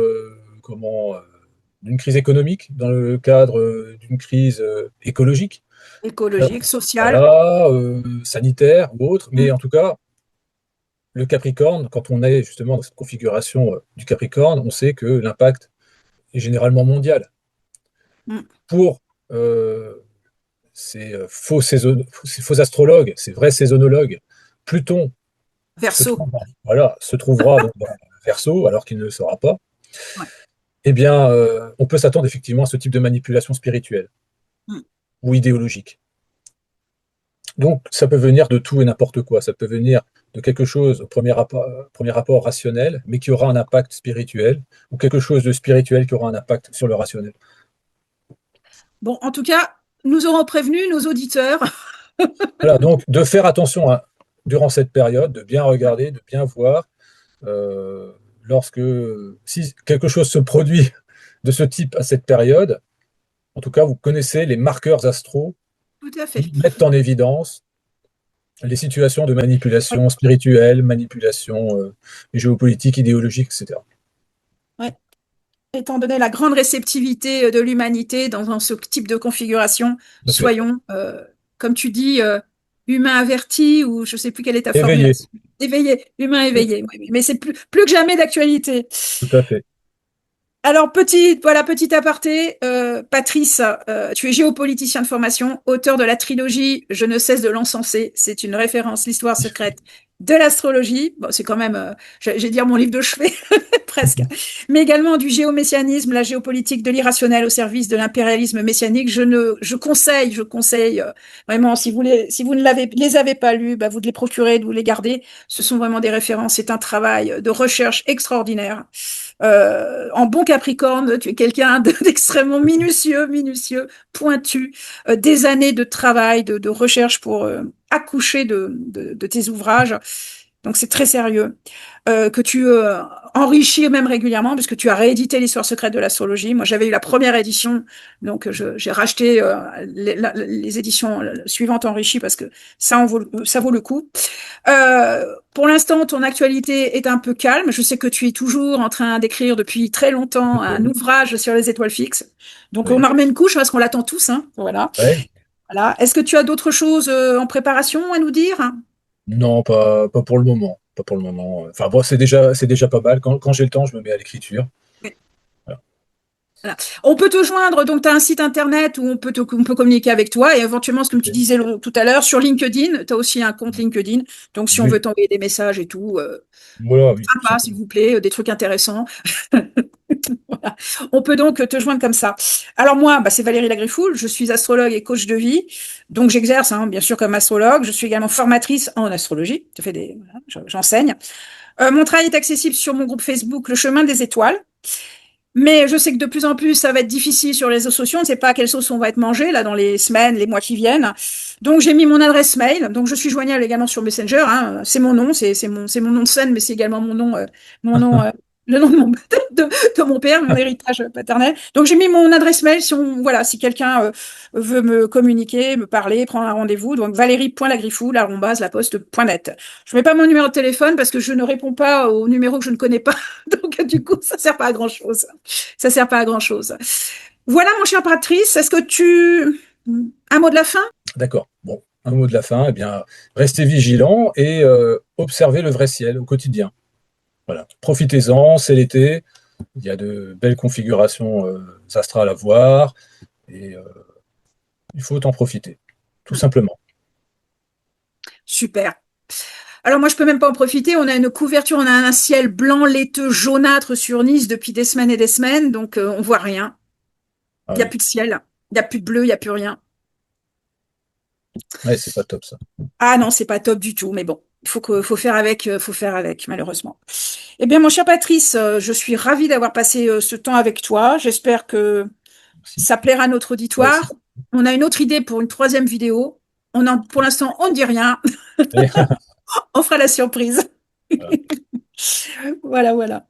d'une crise économique, dans le cadre d'une crise écologique,
Écologique, social.
voilà, sanitaire ou autre, mais
Mm,
en tout cas, le Capricorne, quand on est justement dans cette configuration du Capricorne, on sait que l'impact est généralement mondial.
mm.
Pour ces ces faux astrologues, ces vrais saisonnologues, Pluton
Verseau.
voilà, se trouvera donc dans le Verseau, alors qu'il ne le sera pas,
Ouais.
eh bien, on peut s'attendre effectivement à ce type de manipulation spirituelle
Mm.
ou idéologique. Donc, ça peut venir de tout et n'importe quoi. Ça peut venir de quelque chose au premier rapport rationnel, mais qui aura un impact spirituel, ou quelque chose de spirituel qui aura un impact sur le rationnel.
Bon, en tout cas, nous aurons prévenu nos auditeurs.
Voilà, donc de faire attention durant cette période, de bien regarder, de bien voir, euh, lorsque, si quelque chose se produit de ce type à cette période, en tout cas, vous connaissez les marqueurs astro
Tout à fait.
qui mettent en évidence les situations de manipulation spirituelle, manipulation géopolitique, idéologique, etc.
Ouais. Étant donné la grande réceptivité de l'humanité dans ce type de configuration,
Tout à fait.
soyons, comme tu dis, humains avertis, ou je ne sais plus quelle est ta
Éveillé,
formulation. Éveillés, humains
oui,
éveillés. Oui, oui. Mais c'est plus que jamais d'actualité.
tout à fait.
Alors, petit aparté, Patrice, tu es géopoliticien de formation, auteur de la trilogie Je ne cesse de l'encenser. C'est une référence, l'histoire secrète de l'astrologie. Bon, c'est quand même, j'ai dire mon livre de chevet, presque. Mais également du géomessianisme, la géopolitique de l'irrationnel au service de l'impérialisme messianique. Je conseille vraiment, si vous ne les avez pas lus, bah, vous de les procurer, de vous les garder. Ce sont vraiment des références. C'est un travail de recherche extraordinaire. En bon Capricorne, tu es quelqu'un d'extrêmement minutieux, pointu, des années de travail, de recherche pour accoucher de tes ouvrages. Donc c'est très sérieux. Que tu enrichis même régulièrement, puisque tu as réédité l'histoire secrète de l'astrologie. Moi, j'avais eu la première édition, donc j'ai racheté les éditions suivantes enrichies parce que ça vaut le coup. Pour l'instant, ton actualité est un peu calme. Je sais que tu es toujours en train d'écrire depuis très longtemps un ouvrage sur les étoiles fixes. Donc, on
Oui.
en remet une couche parce qu'on l'attend tous, hein. Voilà.
Ouais.
Voilà. Est-ce que tu as d'autres choses en préparation à nous dire?
Non, pas pour le moment. Pas pour le moment. Enfin, bon, c'est déjà pas mal. Quand j'ai le temps, je me mets à l'écriture. Voilà.
Voilà. On peut te joindre, donc tu as un site internet où on peut communiquer avec toi et éventuellement, comme tu disais tout à l'heure, sur LinkedIn, tu as aussi un compte LinkedIn. Donc, si on
Oui.
veut t'envoyer des messages et tout,
Voilà, oui, tout
sympa, s'il
simplement.
vous plaît, des trucs intéressants. Voilà. On peut donc te joindre comme ça. Alors moi, bah, c'est Valérie Lagriffoul, je suis astrologue et coach de vie. Donc j'exerce, hein, bien sûr, comme astrologue. Je suis également formatrice en astrologie. Voilà, j'enseigne. Mon travail est accessible sur mon groupe Facebook Le Chemin des Étoiles. Mais je sais que de plus en plus, ça va être difficile sur les réseaux sociaux. On ne sait pas à quelle sauce on va être mangé là dans les semaines, les mois qui viennent. Donc j'ai mis mon adresse mail. Donc je suis joignable également sur Messenger, hein. C'est mon nom, c'est mon nom de scène, mais c'est également mon nom Le nom de de mon père, mon héritage paternel. Donc j'ai mis mon adresse mail voilà, si quelqu'un veut me communiquer, me parler, prendre un rendez-vous. Donc valérie.lagriffoul@laposte.net. Je mets pas mon numéro de téléphone parce que je ne réponds pas aux numéros que je ne connais pas. Donc du coup, ça sert pas à grand chose. Ça sert pas à grand chose. Voilà, mon cher Patrice. Est-ce que un mot de la fin?
D'accord. Bon, un mot de la fin, eh bien, restez vigilants et observez le vrai ciel au quotidien. Voilà. Profitez-en, c'est l'été. Il y a de belles configurations astrales à voir et il faut en profiter, tout simplement.
Super. Alors moi, je peux même pas en profiter. On a une couverture, on a un ciel blanc, laiteux, jaunâtre sur Nice depuis des semaines et des semaines, donc on voit rien.
Ah
Il y a
oui,
plus de ciel, il y a plus de bleu, il y a plus rien.
ouais, c'est pas top ça.
Ah non, c'est pas top du tout, mais bon, faut faire avec, malheureusement. Eh bien, mon cher Patrice, je suis ravie d'avoir passé ce temps avec toi. J'espère que
Merci.
ça plaira à notre
Moi aussi.
auditoire. On a une autre idée pour une troisième vidéo. Pour l'instant, on ne dit rien.
Et,
On fera la surprise.
voilà.
Voilà, voilà.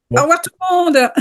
Au
Bon.
revoir tout le monde.